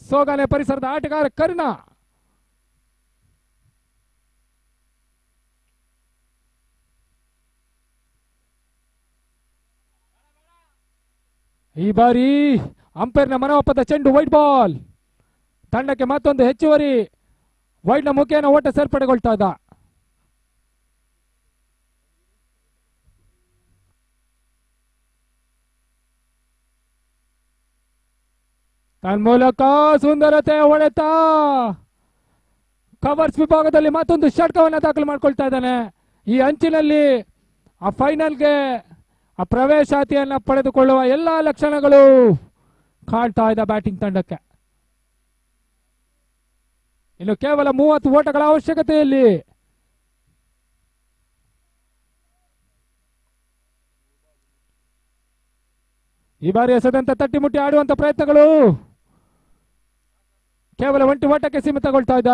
ಸೋಗಾನೆ ಪರಿಸರದ ಆಟಗಾರ ಕರ್ಣ. ಈ ಬಾರಿ ಅಂಪೈರ್ನ ಮನೋಪದ ಚೆಂಡು ವೈಟ್ ಬಾಲ್. ತಂಡಕ್ಕೆ ಮತ್ತೊಂದು ಹೆಚ್ಚುವರಿ ವೈಡ್ನ ಮುಖೇನ ಓಟ ಸೇರ್ಪಡೆಗೊಳ್ತಾ ಇದ್ದ. ತನ್ಮೂಲಕ ಸುಂದರತೆ ಹೊಡೆತ ಕವರ್ಸ್ ವಿಭಾಗದಲ್ಲಿ ಮತ್ತೊಂದು ಷಟ್ಕವನ್ನ ದಾಖಲು ಮಾಡ್ಕೊಳ್ತಾ ಇದ್ದಾನೆ. ಈ ಅಂಚಿನಲ್ಲಿ ಆ ಫೈನಲ್ಗೆ ಆ ಪ್ರವೇಶಾತಿಯನ್ನ ಪಡೆದುಕೊಳ್ಳುವ ಎಲ್ಲಾ ಲಕ್ಷಣಗಳು ಕಾಣ್ತಾ ಇದೆ ಬ್ಯಾಟಿಂಗ್ ತಂಡಕ್ಕೆ. ಇನ್ನು ಕೇವಲ 30 ಓಟಗಳ ಅವಶ್ಯಕತೆಯಲ್ಲಿ ಈ ಬಾರಿ ಎಸೆದಂತ ತಟ್ಟಿ ಮುಟ್ಟಿ ಆಡುವಂತ ಪ್ರಯತ್ನಗಳು ಕೇವಲ 1 ಓಟಕ್ಕೆ ಸೀಮಿತಗೊಳ್ತಾ ಇದ್ದ.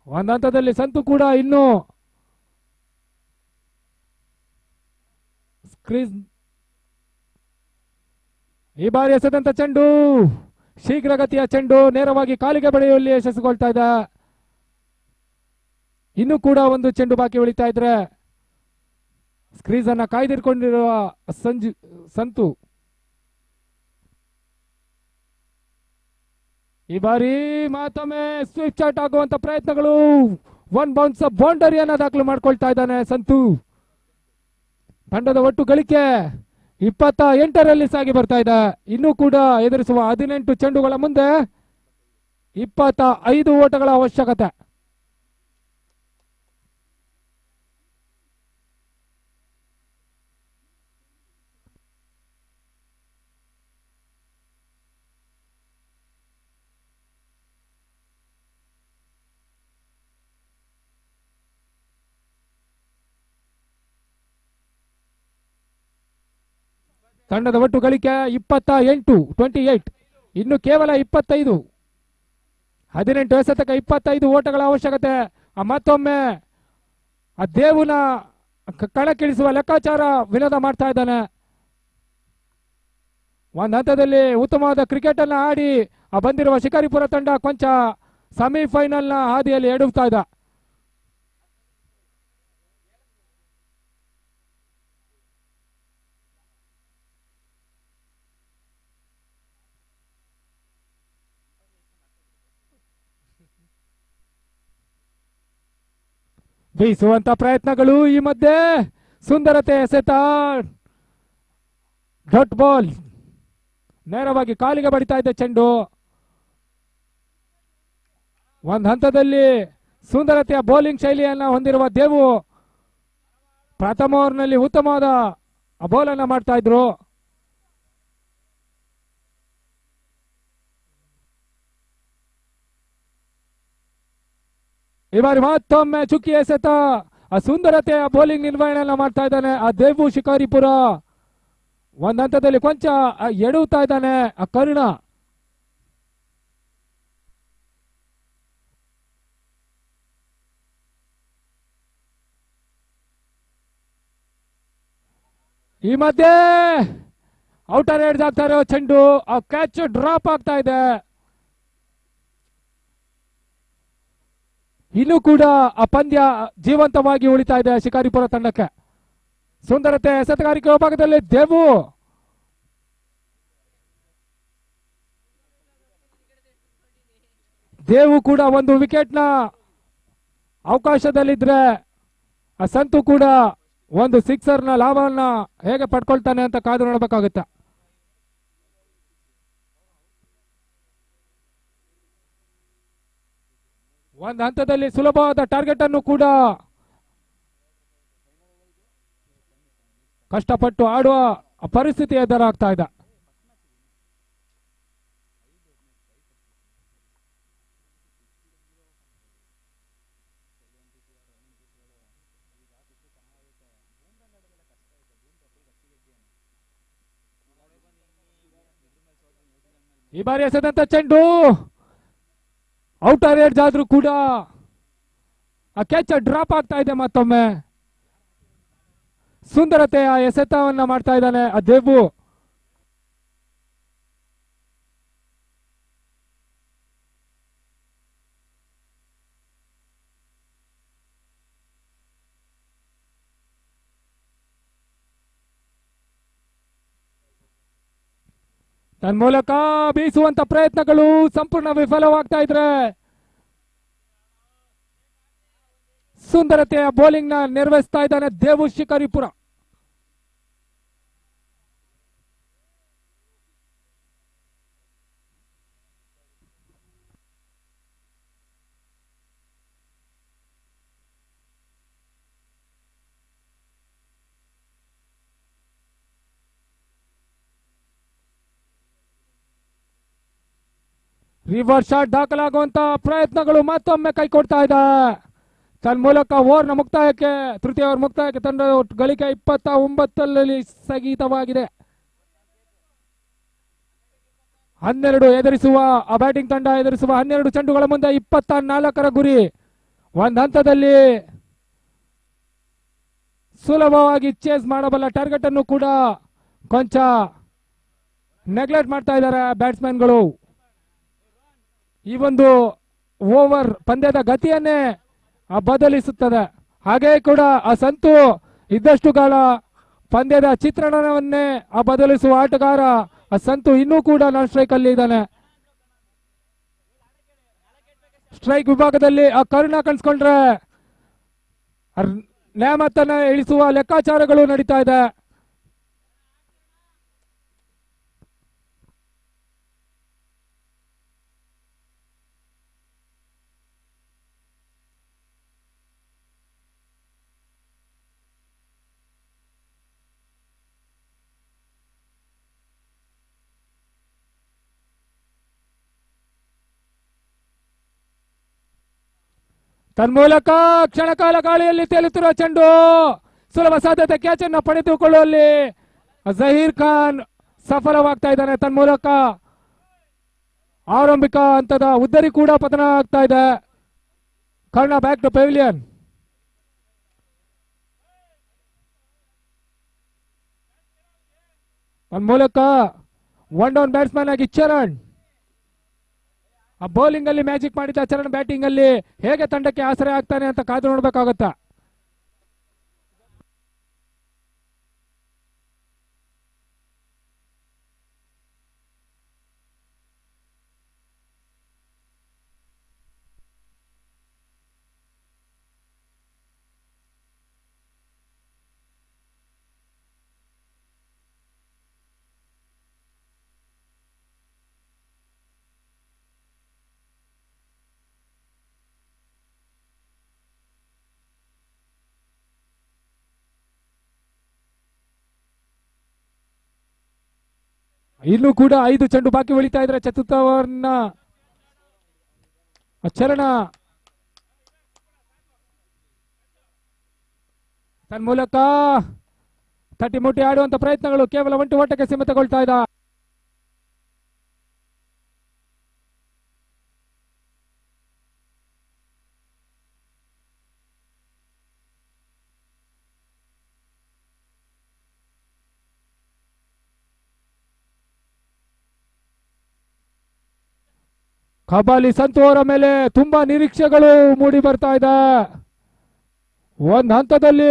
ಒಂದು ಹಂತದಲ್ಲಿ ಸಂತು ಕೂಡ ಇನ್ನು ಕ್ರೀಸ್. ಈ ಬಾರಿ ಎಸೆದಂತ ಚೆಂಡು ಶೀಘ್ರಗತಿಯ ಚೆಂಡು ನೇರವಾಗಿ ಕಾಲಿಗೆ ಬಡಿಯುವಲ್ಲಿ ಯಶಸ್ಸುಗೊಳ್ತಾ ಇದ್ದ. ಇನ್ನು ಕೂಡ ಒಂದು ಚೆಂಡು ಬಾಕಿ ಉಳಿತಾ ಇದ್ರೆ ಸ್ಕ್ರೀಸ್ ಅನ್ನ ಕಾಯ್ದಿರಿಕೊಂಡಿರುವ ಸಂತು ಈ ಬಾರಿ ಮತ್ತೊಮ್ಮೆ ಸ್ವಿಪ್ ಶಾಟ್ ಆಗುವಂತ ಪ್ರಯತ್ನಗಳು. 1 ಬೌನ್ಸ್ ಬೌಂಡರಿಯನ್ನ ದಾಖಲು ಮಾಡ್ಕೊಳ್ತಾ ಇದ್ದಾನೆ ಸಂತು. ತಂಡದ ಒಟ್ಟು ಗಳಿಕೆ 28ರಲ್ಲಿ ಸಾಗಿ ಬರ್ತಾ ಇದೆ. ಇನ್ನೂ ಕೂಡ ಎದುರಿಸುವ 18 ಚೆಂಡುಗಳ ಮುಂದೆ 25 ಓಟಗಳ ಅವಶ್ಯಕತೆ. ತಂಡದ ಒಟ್ಟು ಗಳಿಕೆ 28. ಇನ್ನು ಕೇವಲ 25. 18 ಎಸೆತಕ್ಕೆ 25 ಓಟಗಳ ಅವಶ್ಯಕತೆ. ಮತ್ತೊಮ್ಮೆ ಆ ದೇವುನ ಕಣಕ್ಕಿಳಿಸುವ ಲೆಕ್ಕಾಚಾರ ವಿನೋದ ಮಾಡ್ತಾ ಇದ್ದಾನೆ. ಒಂದು ಹಂತದಲ್ಲಿ ಉತ್ತಮವಾದ ಕ್ರಿಕೆಟ್ ಅನ್ನ ಆಡಿ ಬಂದಿರುವ ಶಿಕಾರಿಪುರ ತಂಡ ಕೊಂಚ ಸೆಮಿಫೈನಲ್ ನ ಹಾದಿಯಲ್ಲಿ ಎಡುತ್ತಾ ಇದೆ. ಬೀಸುವಂತ ಪ್ರಯತ್ನಗಳು. ಈ ಮಧ್ಯೆ ಸುಂದರತೆ ಎಸೆತ ಡಾಟ್ ಬಾಲ್ ನೇರವಾಗಿ ಕಾಲಿಗೆ ಬಡಿತಾ ಇದೆ ಚೆಂಡು. ಒಂದು ಹಂತದಲ್ಲಿ ಸುಂದರತೆಯ ಬೌಲಿಂಗ್ ಶೈಲಿಯನ್ನ ಹೊಂದಿರುವ ದೇವು ಪ್ರಥಮ ಓವರ್ನಲ್ಲಿ ಉತ್ತಮವಾದ ಬೌಲ್ ಅನ್ನ ಮಾಡ್ತಾ ಇದ್ರು. ಈ ಬಾರಿ ಮತ್ತೊಮ್ಮೆ ಚುಕ್ಕಿ ಎಸೆತ ಆ ಸುಂದರತೆಯ ಬೌಲಿಂಗ್ ನಿರ್ವಹಣೆಯನ್ನ ಮಾಡ್ತಾ ಇದ್ದಾನೆ ಆ ದೇವು ಶಿಕಾರಿಪುರ. ಒಂದ್ ಹಂತದಲ್ಲಿ ಕೊಂಚ ಎಡುತ್ತಾ ಇದ್ದಾನೆ ಆ ಕರ್ಣ. ಈ ಮಧ್ಯೆ ಔಟರ್ ಎಡ್ಜ್ ಆಗ್ತಾ ಇರೋ ಚೆಂಡು ಆ ಕ್ಯಾಚ್ ಡ್ರಾಪ್ ಆಗ್ತಾ ಇದೆ. ಇನ್ನೂ ಕೂಡ ಆ ಪಂದ್ಯ ಜೀವಂತವಾಗಿ ಉಳಿತಾ ಇದೆ ಶಿಕಾರಿಪುರ ತಂಡಕ್ಕೆ. ಸುಂದರತೆ ಎಸೆತಗಾರಿಕೆ ಭಾಗದಲ್ಲಿ ದೇವು ಕೂಡ ಒಂದು ವಿಕೆಟ್ ನ ಅವಕಾಶದಲ್ಲಿದ್ರೆ ಆ ಸಂತು ಕೂಡ ಒಂದು ಸಿಕ್ಸರ್ ನ ಲಾಭವನ್ನ ಹೇಗೆ ಪಡ್ಕೊಳ್ತಾನೆ ಅಂತ ಕಾದು ನೋಡಬೇಕಾಗುತ್ತೆ. ಒಂದು ಹಂತದಲ್ಲಿ ಸುಲಭವಾದ ಟಾರ್ಗೆಟ್ ಅನ್ನು ಕೂಡ ಕಷ್ಟಪಟ್ಟು ಆಡುವ ಪರಿಸ್ಥಿತಿ ಎದುರಾಗ್ತಾ ಇದೆ. ಈ ಬಾರಿ ಎಸೆದಂತ ಚೆಂಡು ಔಟರ್ ಎಡ್ಜ್ ಆದ್ರೂ ಕೂಡ ಆ ಕ್ಯಾಚ್ ಡ್ರಾಪ್ ಆಗ್ತಾ ಇದೆ. ಮತ್ತೊಮ್ಮೆ ಸುಂದರತೆಯ ಎಸೆತವನ್ನ ಮಾಡ್ತಾ ಇದ್ದಾನೆ ಆ ದೇವು. ತನ್ಮೂಲಕ ಬೀಸುವಂತ ಪ್ರಯತ್ನಗಳು ಸಂಪೂರ್ಣ ವಿಫಲವಾಗ್ತಾ ಇದ್ರೆ ಸುಂದರತೆಯ ಬೌಲಿಂಗ್ ನ ನಿರ್ವಹಿಸ್ತಾ ಇದ್ದಾನೆ ದೇವು ಶಿಕಾರಿಪುರ. ರಿವರ್ಸ್ ಶಾಟ್ ದಾಖಲಾಗುವಂತ ಪ್ರಯತ್ನಗಳು ಮತ್ತೊಮ್ಮೆ ಕೈಕೊಡ್ತಾ ಇದೆ. ತನ್ಮೂಲಕ ಓವರ್ನ ಮುಕ್ತಾಯಕ್ಕೆ ತೃತೀಯ ಓವರ್ ಮುಕ್ತಾಯಕ್ಕೆ ತಂಡ ಗಳಿಕೆ 29 ಸ್ಥಗಿತವಾಗಿದೆ. 12 ಎದುರಿಸುವ ಬ್ಯಾಟಿಂಗ್ ತಂಡ ಎದುರಿಸುವ 12 ಚೆಂಡುಗಳ ಮುಂದೆ 24ರ ಗುರಿ. ಒಂದು ಹಂತದಲ್ಲಿ ಸುಲಭವಾಗಿ ಚೇಸ್ ಮಾಡಬಲ್ಲ ಟಾರ್ಗೆಟ್ ಅನ್ನು ಕೂಡ ಕೊಂಚ ನೆಗ್ಲೆಕ್ಟ್ ಮಾಡ್ತಾ ಇದ್ದಾರೆ ಬ್ಯಾಟ್ಸ್ಮನ್ಗಳು. ಈ ಒಂದು ಓವರ್ ಪಂದ್ಯದ ಗತಿಯನ್ನೇ ಬದಲಿಸುತ್ತದೆ. ಹಾಗೆ ಕೂಡ ಆ ಸಂತು ಇದ್ದಷ್ಟು ಕಾಲ ಪಂದ್ಯದ ಚಿತ್ರಣವನ್ನೇ ಬದಲಿಸುವ ಆಟಗಾರ ಆ ಸಂತು ಇನ್ನೂ ಕೂಡ ನಾನ್ ಸ್ಟ್ರೈಕ್ ಅಲ್ಲಿ ಇದ್ದಾನೆ. ಸ್ಟ್ರೈಕ್ ವಿಭಾಗದಲ್ಲಿ ಆ ಕರುಣ ಕಾಣಿಸ್ಕೊಂಡ್ರೆ ನೇಮತನ್ನ ಇಳಿಸುವ ಲೆಕ್ಕಾಚಾರಗಳು ನಡೀತಾ ಇದೆ. ತನ್ಮೂಲಕ ಕ್ಷಣಕಾಲ ಗಾಳಿಯಲ್ಲಿ ತೇಲುತ್ತಿರುವ ಚೆಂಡು ಸುಲಭ ಸಾಧ್ಯತೆ ಕ್ಯಾಚ್ ಅನ್ನು ಪಡೆದುಕೊಳ್ಳುವಲ್ಲಿ ಜಹೀರ್ ಖಾನ್ ಸಫಲವಾಗ್ತಾ ಇದ್ದಾನೆ. ತನ್ಮೂಲಕ ಆರಂಭಿಕ ಹಂತದ ಉದ್ದರಿ ಕೂಡ ಪತನ ಆಗ್ತಾ ಇದೆ. Karna back to pavilion. ತನ್ಮೂಲಕ ಒನ್ ಡೌನ್ ಬ್ಯಾಟ್ಸ್ಮನ್ ಆಗಿ ಚರಣ್ ಆ ಬೌಲಿಂಗ್ ಅಲ್ಲಿ ಮ್ಯಾಜಿಕ್ ಮಾಡಿದ ಚರಣ್ ಬ್ಯಾಟಿಂಗ್ ಅಲ್ಲಿ ಹೇಗೆ ತಂಡಕ್ಕೆ ಆಸರೆ ಆಗ್ತಾನೆ ಅಂತ ಕಾದು ನೋಡ್ಬೇಕಾಗತ್ತ. ಇನ್ನು ಕೂಡ 5 ಚೆಂಡು ಬಾಕಿ ಉಳಿತಾ ಇದ್ರೆ ಚತುರ್ಥ ಓವರ್ನ ಚರಣ ತನ್ಮೂಲಕ ತಟ್ಟಿ ಮುಟ್ಟಿ ಆಡುವಂತ ಪ್ರಯತ್ನಗಳು ಕೇವಲ ಒಂಟು ಓಟಕ್ಕೆ ಸೀಮಿತಗೊಳ್ತಾ ಇದ್ದ. ಕಬಾಲಿ ಸಂತು ಅವರ ಮೇಲೆ ತುಂಬಾ ನಿರೀಕ್ಷೆಗಳು ಮೂಡಿ ಬರ್ತಾ ಇದೆ. ಒಂದು ಹಂತದಲ್ಲಿ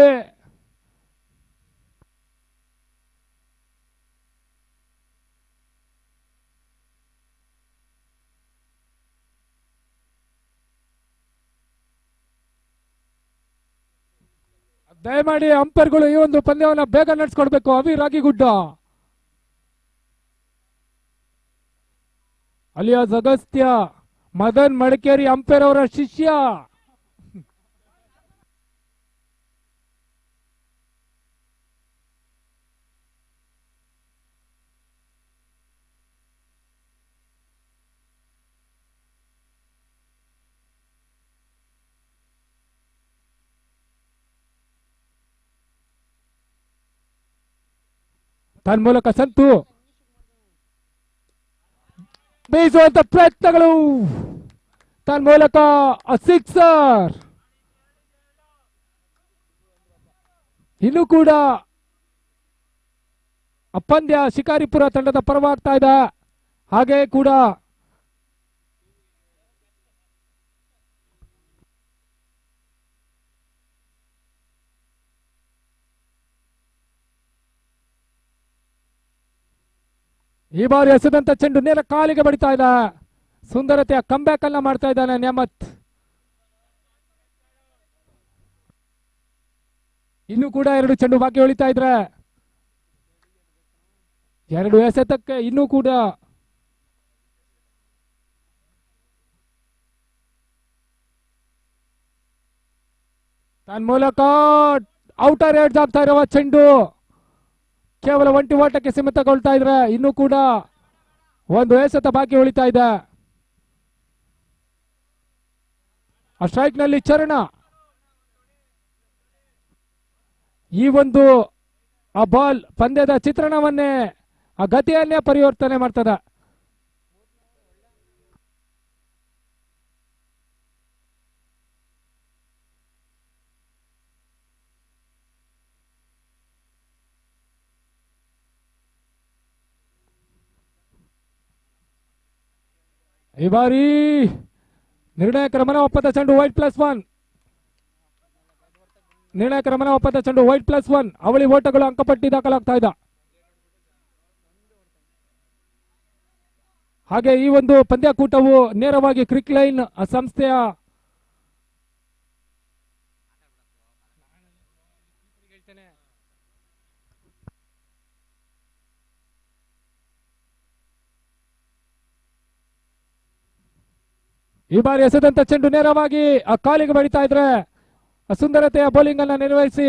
ದಯಮಾಡಿ ಅಂಪೈರ್ಗಳು ಈ ಒಂದು ಪಂದ್ಯವನ್ನು ಬೇಗ ನಡೆಸ್ಕೊಡ್ಬೇಕು. ಅವಿ ರಾಗಿಗುಡ್ಡ ಅಲಿಯಾಸ್ ಅಗಸ್ತ್ಯ ಮದನ್ ಮಡಿಕೇರಿ ಅಂಪೈರ್ ಅವರ ಶಿಷ್ಯ. ತನ್ಮೂಲಕ ಸಂತು ಬೀಸುವಂತ ಪ್ರಯತ್ನಗಳು, ತನ್ಮೂಲಕ ಸಿಕ್ಸರ್. ಇನ್ನು ಕೂಡ ಪಂದ್ಯ ಶಿಕಾರಿಪುರ ತಂಡದ ಪರವಾಗ್ತಾ ಇದೆ. ಹಾಗೆ ಕೂಡ ಈ ಬಾರಿ ಎಸೆದಂತ ಚೆಂಡು ನೇರ ಕಾಲಿಗೆ ಬಡಿತಾ ಇದೆ. ಸುಂದರತೆಯ ಕಂಬ್ಯಾಕ್ ಅನ್ನ ಮಾಡ್ತಾ ಇದ್ದಾನೆ ನ್ಯಾಮತ್. ಇನ್ನು ಕೂಡ 2 ಚೆಂಡು ಬಾಕಿ ಉಳಿತಾ ಇದ್ರೆ 2 ಎಸೆತಕ್ಕೆ ಇನ್ನೂ ಕೂಡ ತನ್ಮೂಲಕ ಔಟರ್ ಎಡ್ಜ್ ಆಗ್ತಾ ಇರುವ ಚೆಂಡು ಕೇವಲ ಒಂಟಿ ಓಟಕ್ಕೆ ಸೀಮಿತಗೊಳ್ತಾ ಇದ್ರೆ ಇನ್ನೂ ಕೂಡ 1 ಎಸೆತ ಬಾಕಿ ಉಳಿತಾ ಇದೆ. ಆ ಸ್ಟ್ರೈಕ್ ನಲ್ಲಿ ಚರಣ ಈ ಒಂದು ಆ ಬಾಲ್ ಪಂದ್ಯದ ಚಿತ್ರಣವನ್ನೇ ಆ ಗತಿಯನ್ನೇ ಪರಿವರ್ತನೆ ಮಾಡ್ತದ. ಈ ಬಾರಿ ನಿರ್ಣಾಯಕ ರಮನ ಒಪ್ಪದ ಚೆಂಡು ವೈಟ್ +1. ನಿರ್ಣಾಯಕ ರಮನ ಒಪ್ಪದ ಚೆಂಡು ವೈಟ್ +1. ಅವಳಿ ಓಟಗಳು ಅಂಕಪಟ್ಟಿ ದಾಖಲಾಗ್ತಾ ಇದೆ. ಹಾಗೆ ಈ ಒಂದು ಪಂದ್ಯಾಕೂಟವು ನೇರವಾಗಿ ಕ್ರಿಕ್ ಲೈನ್ ಸಂಸ್ಥೆಯ ಈ ಬಾರಿ ಎಸೆದಂತ ಚೆಂಡು ನೇರವಾಗಿ ಆ ಕಾಲಿಗೆ ಬಡಿತಾ ಇದ್ರೆ ಸುಂದರತೆಯ ಬೌಲಿಂಗ್ ಅನ್ನ ನಿರ್ವಹಿಸಿ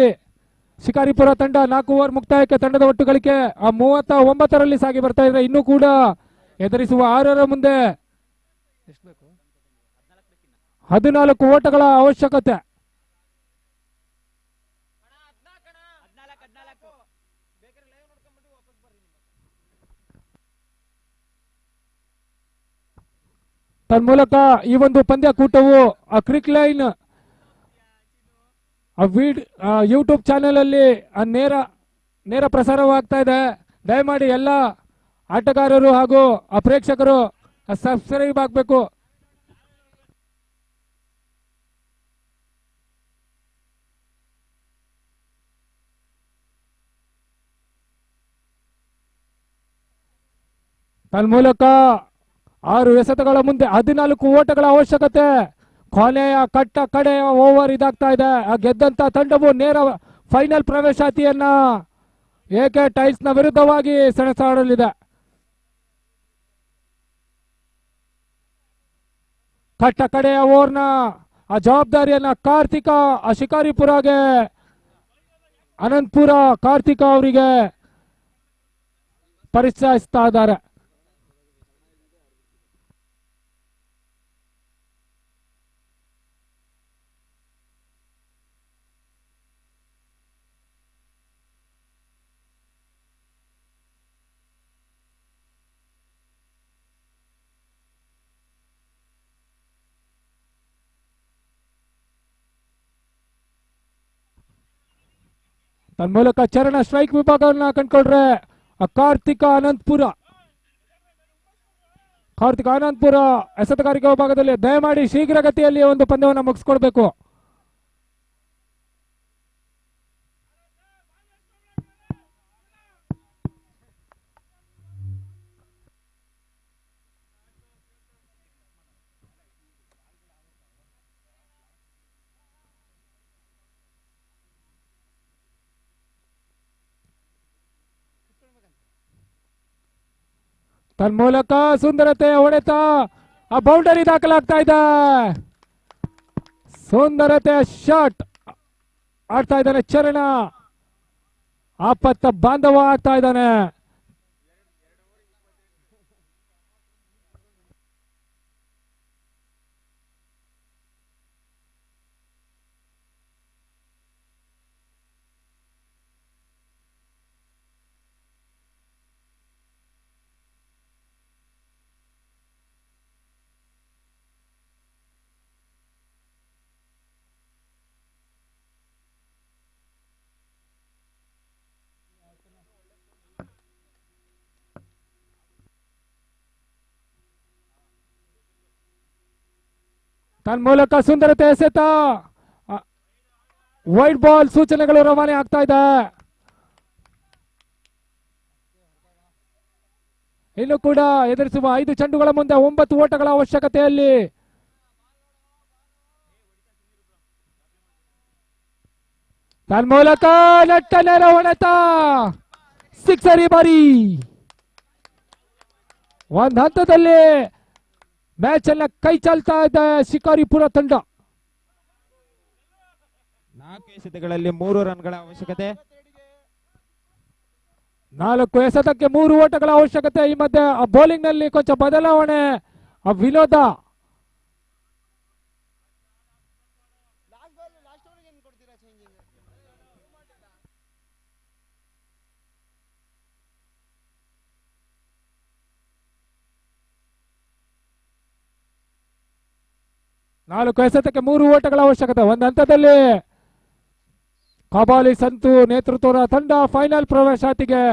ಶಿಕಾರಿಪುರ ತಂಡ 4 ಓವರ್ ಮುಕ್ತಾಯಕ್ಕೆ ತಂಡದ ಒಟ್ಟು ಗಳಿಕೆ 39ರಲ್ಲಿ ಸಾಗಿ ಬರ್ತಾ ಇದ್ರೆ ಇನ್ನೂ ಕೂಡ ಎದುರಿಸುವ 6ರ ಮುಂದೆ 14 ಓಟಗಳ ಅವಶ್ಯಕತೆ. ತನ್ಮೂಲಕ ಈ ಒಂದು ಪಂದ್ಯಾಕೂಟವು ಆ ಕ್ರಿಕ್ ಲೈನ್ ಯೂಟ್ಯೂಬ್ ಚಾನೆಲ್ ಅಲ್ಲಿ ನೇರ ಪ್ರಸಾರವಾಗ್ತಾ ಇದೆ. ದಯಮಾಡಿ ಎಲ್ಲ ಆಟಗಾರರು ಹಾಗೂ ಆ ಪ್ರೇಕ್ಷಕರು ಸಬ್ಸ್ಕ್ರೈಬ್ ಆಗಬೇಕು. ತನ್ಮೂಲಕ 6 ಎಸೆತಗಳ ಮುಂದೆ 14 ಓಟಗಳ ಅವಶ್ಯಕತೆ. ಕೊನೆಯ ಕಡೆಯ ಓವರ್ ಇದಾಗ್ತಾ ಇದೆ. ಗೆದ್ದಂತ ತಂಡವು ನೇರ ಫೈನಲ್ ಪ್ರವೇಶಾತಿಯನ್ನ ಏಕೆ ಟೈಲ್ಸ್ ನ ವಿರುದ್ಧವಾಗಿ ಸೆಣಸಾಡಲಿದೆ. ಕಡೆಯ ಓವರ್ನ ಆ ಜವಾಬ್ದಾರಿಯನ್ನ ಕಾರ್ತಿಕ ಆ ಶಿಕಾರಿಪುರಗೆ ಅನಂತಪುರ ಕಾರ್ತಿಕ ಅವರಿಗೆ ಪರಿಚಯಿಸ್ತಾ ಇದ್ದಾರೆ. ತನ್ಮೂಲಕ ಚರಣ ಸ್ಟ್ರೈಕ್ ವಿಭಾಗವನ್ನ ಕಂಡ್ಕೊಂಡ್ರೆ ಕಾರ್ತಿಕ ಅನಂತಪುರ ಎಸೆತಗಾರಿಕೆ ವಿಭಾಗದಲ್ಲಿ ದಯಮಾಡಿ ಶೀಘ್ರಗತಿಯಲ್ಲಿ ಒಂದು ಪಂದ್ಯವನ್ನು ಮುಗಿಸ್ಕೊಡ್ಬೇಕು. ತನ್ಮೂಲಕ ಸುಂದರತೆಯ ಹೊಡೆತ ಆ ಬೌಂಡರಿ ದಾಖಲಾಗ್ತಾ ಇದೆ. ಸುಂದರತೆಯ ಶಾಟ್ ಆಡ್ತಾ ಇದ್ದಾನೆ ಚರಣ. ಆಪತ್ತ ಬಾಂಧವ ಆಡ್ತಾ ಇದ್ದಾನೆ. ತನ್ಮೂಲಕ ಸುಂದರತೆ ಎಸೆತ ವೈಟ್ ಬಾಲ್ ಸೂಚನೆಗಳು ರವಾನೆ ಆಗ್ತಾ ಇದೆ. ಇನ್ನು ಕೂಡ ಎದುರಿಸುವ 5 ಚೆಂಡುಗಳ ಮುಂದೆ 9 ಓಟಗಳ ಅವಶ್ಯಕತೆಯಲ್ಲಿ ತನ್ಮೂಲಕ ನೆಟ್ಟ ನೇರ ಹೊಡೆತ ಸಿಕ್ಸರ್. ಈ ಬಾರಿ ಒಂದು ಹಂತದಲ್ಲಿ ಮ್ಯಾಚ್ ಅನ್ನ ಕೈ ಚಾಲ್ತಾ ಇದೆ ಶಿಕಾರಿಪುರ ತಂಡ. 4 ಎಸೆತಗಳಲ್ಲಿ 3 ರನ್ಗಳ ಅವಶ್ಯಕತೆ. 4 ಎಸೆತಕ್ಕೆ 3 ಓಟಗಳ ಅವಶ್ಯಕತೆ. ಈ ಮಧ್ಯೆ ಆ ಬೌಲಿಂಗ್ ನಲ್ಲಿ ಕೊಂಚ ಬದಲಾವಣೆ. ಆ ವಿನೋದ 4 ಎಸೆತಕ್ಕೆ 3 ಓಟಗಳ ಅವಶ್ಯಕತೆ. ಒಂದು ಹಂತದಲ್ಲಿ ಕಬಾಲಿ ಸಂತು ನೇತೃತ್ವದ ತಂಡ ಫೈನಲ್ ಪ್ರವೇಶಾತಿಗೆ.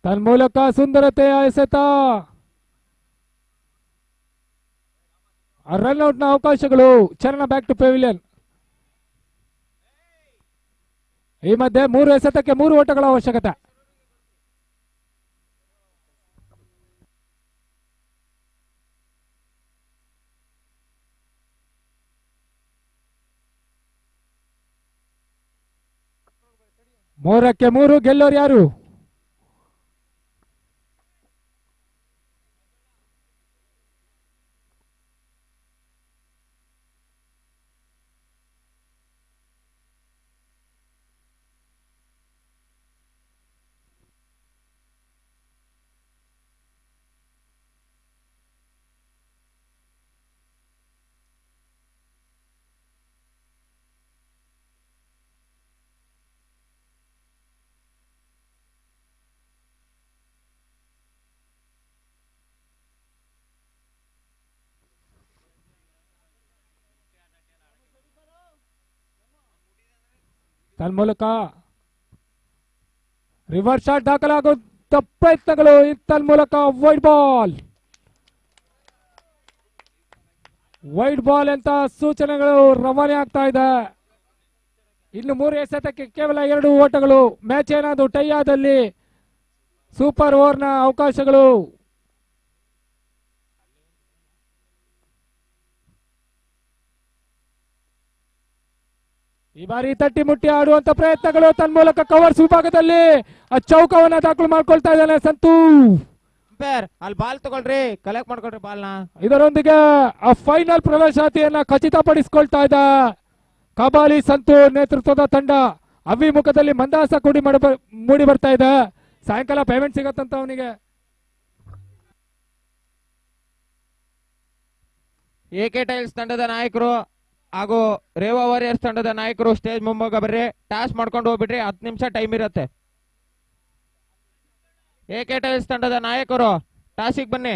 ತನ್ಮೂಲಕ ಸುಂದರತೆಯ ಎಸೆತ, ರನ್ಔಟ್ ನ ಅವಕಾಶಗಳು. ಚರಣ ಬ್ಯಾಕ್ ಟು ಪೆವಿಲಿಯನ್. ಈ ಮಧ್ಯೆ 3 ಎಸೆತಕ್ಕೆ 3 ಓಟಗಳ ಅವಶ್ಯಕತೆ. ಮೂರಕ್ಕೆ 3 ಗೆಲ್ಲೋರು ಯಾರು? ತನ್ಮೂಲಕ ರಿವರ್ಸ್ ಶಾಟ್ ದಾಖಲಾಗುವಂತ ಪ್ರಯತ್ನಗಳು. ತನ್ಮೂಲಕ ವೈಡ್ ಬಾಲ್ ಅಂತ ಸೂಚನೆಗಳು ರವಾನೆ ಆಗ್ತಾ ಇದೆ. ಇನ್ನು 3 ಎಸೆತಕ್ಕೆ ಕೇವಲ 2 ಓಟಗಳು. ಮ್ಯಾಚ್ ಏನಾದ್ರು ಟೈ ಆದಲ್ಲಿ ಸೂಪರ್ ಓವರ್ನ ಅವಕಾಶಗಳು. ಈ ಬಾರಿ ತಟ್ಟಿ ಮುಟ್ಟಿ ಆಡುವಂತ ಪ್ರಯತ್ನಗಳು. ತನ್ಮೂಲಕ ಕವರ್ಸ್ ವಿಭಾಗದಲ್ಲಿ ಚೌಕವನ್ನ ದಾಖಲು ಮಾಡ್ಕೊಳ್ತಾ ಇದ್ದಾನೆ ಸಂತು. ಅಲ್ಲಿ ಬಾಲ್ ತಗೊಳ್ರಿ, ಕಲೆಕ್ಟ್ ಮಾಡ್ಕೊಳ್ರಿ ಬಾಲ್ನ. ಇದರೊಂದಿಗೆ ಆ ಫೈನಲ್ ಪ್ರವೇಶಾತಿಯನ್ನ ಖಚಿತಪಡಿಸಿಕೊಳ್ತಾ ಇದ್ದ ಕಬಾಲಿ ಸಂತು ನೇತೃತ್ವದ ತಂಡ. ಅವಿಮುಖದಲ್ಲಿ ಮಂದಾಸ ಮೂಡಿ ಬರ್ತಾ ಇದೆ. ಸಾಯಂಕಾಲ ಪೇಮೆಂಟ್ ಸಿಗತ್ತಂತ ಅವನಿಗೆ. ಎಕೆ ಟೈಲ್ಸ್ ತಂಡದ ನಾಯಕರು ಹಾಗೂ ರೇವಾ ವಾರಿಯರ್ಸ್ ತಂಡದ ನಾಯಕರು ಸ್ಟೇಜ್ ಮುಂಭಾಗ ಬರ್ರಿ. ಟಾಸ್ ಮಾಡ್ಕೊಂಡು ಹೋಗ್ಬಿಡ್ರಿ, 10 ನಿಮಿಷ ಟೈಮ್ ಇರುತ್ತೆ. ಎಕೆ ಟೈಲ್ಸ್ ತಂಡದ ನಾಯಕರು ಟಾಸಿಗೆ ಬನ್ನಿ.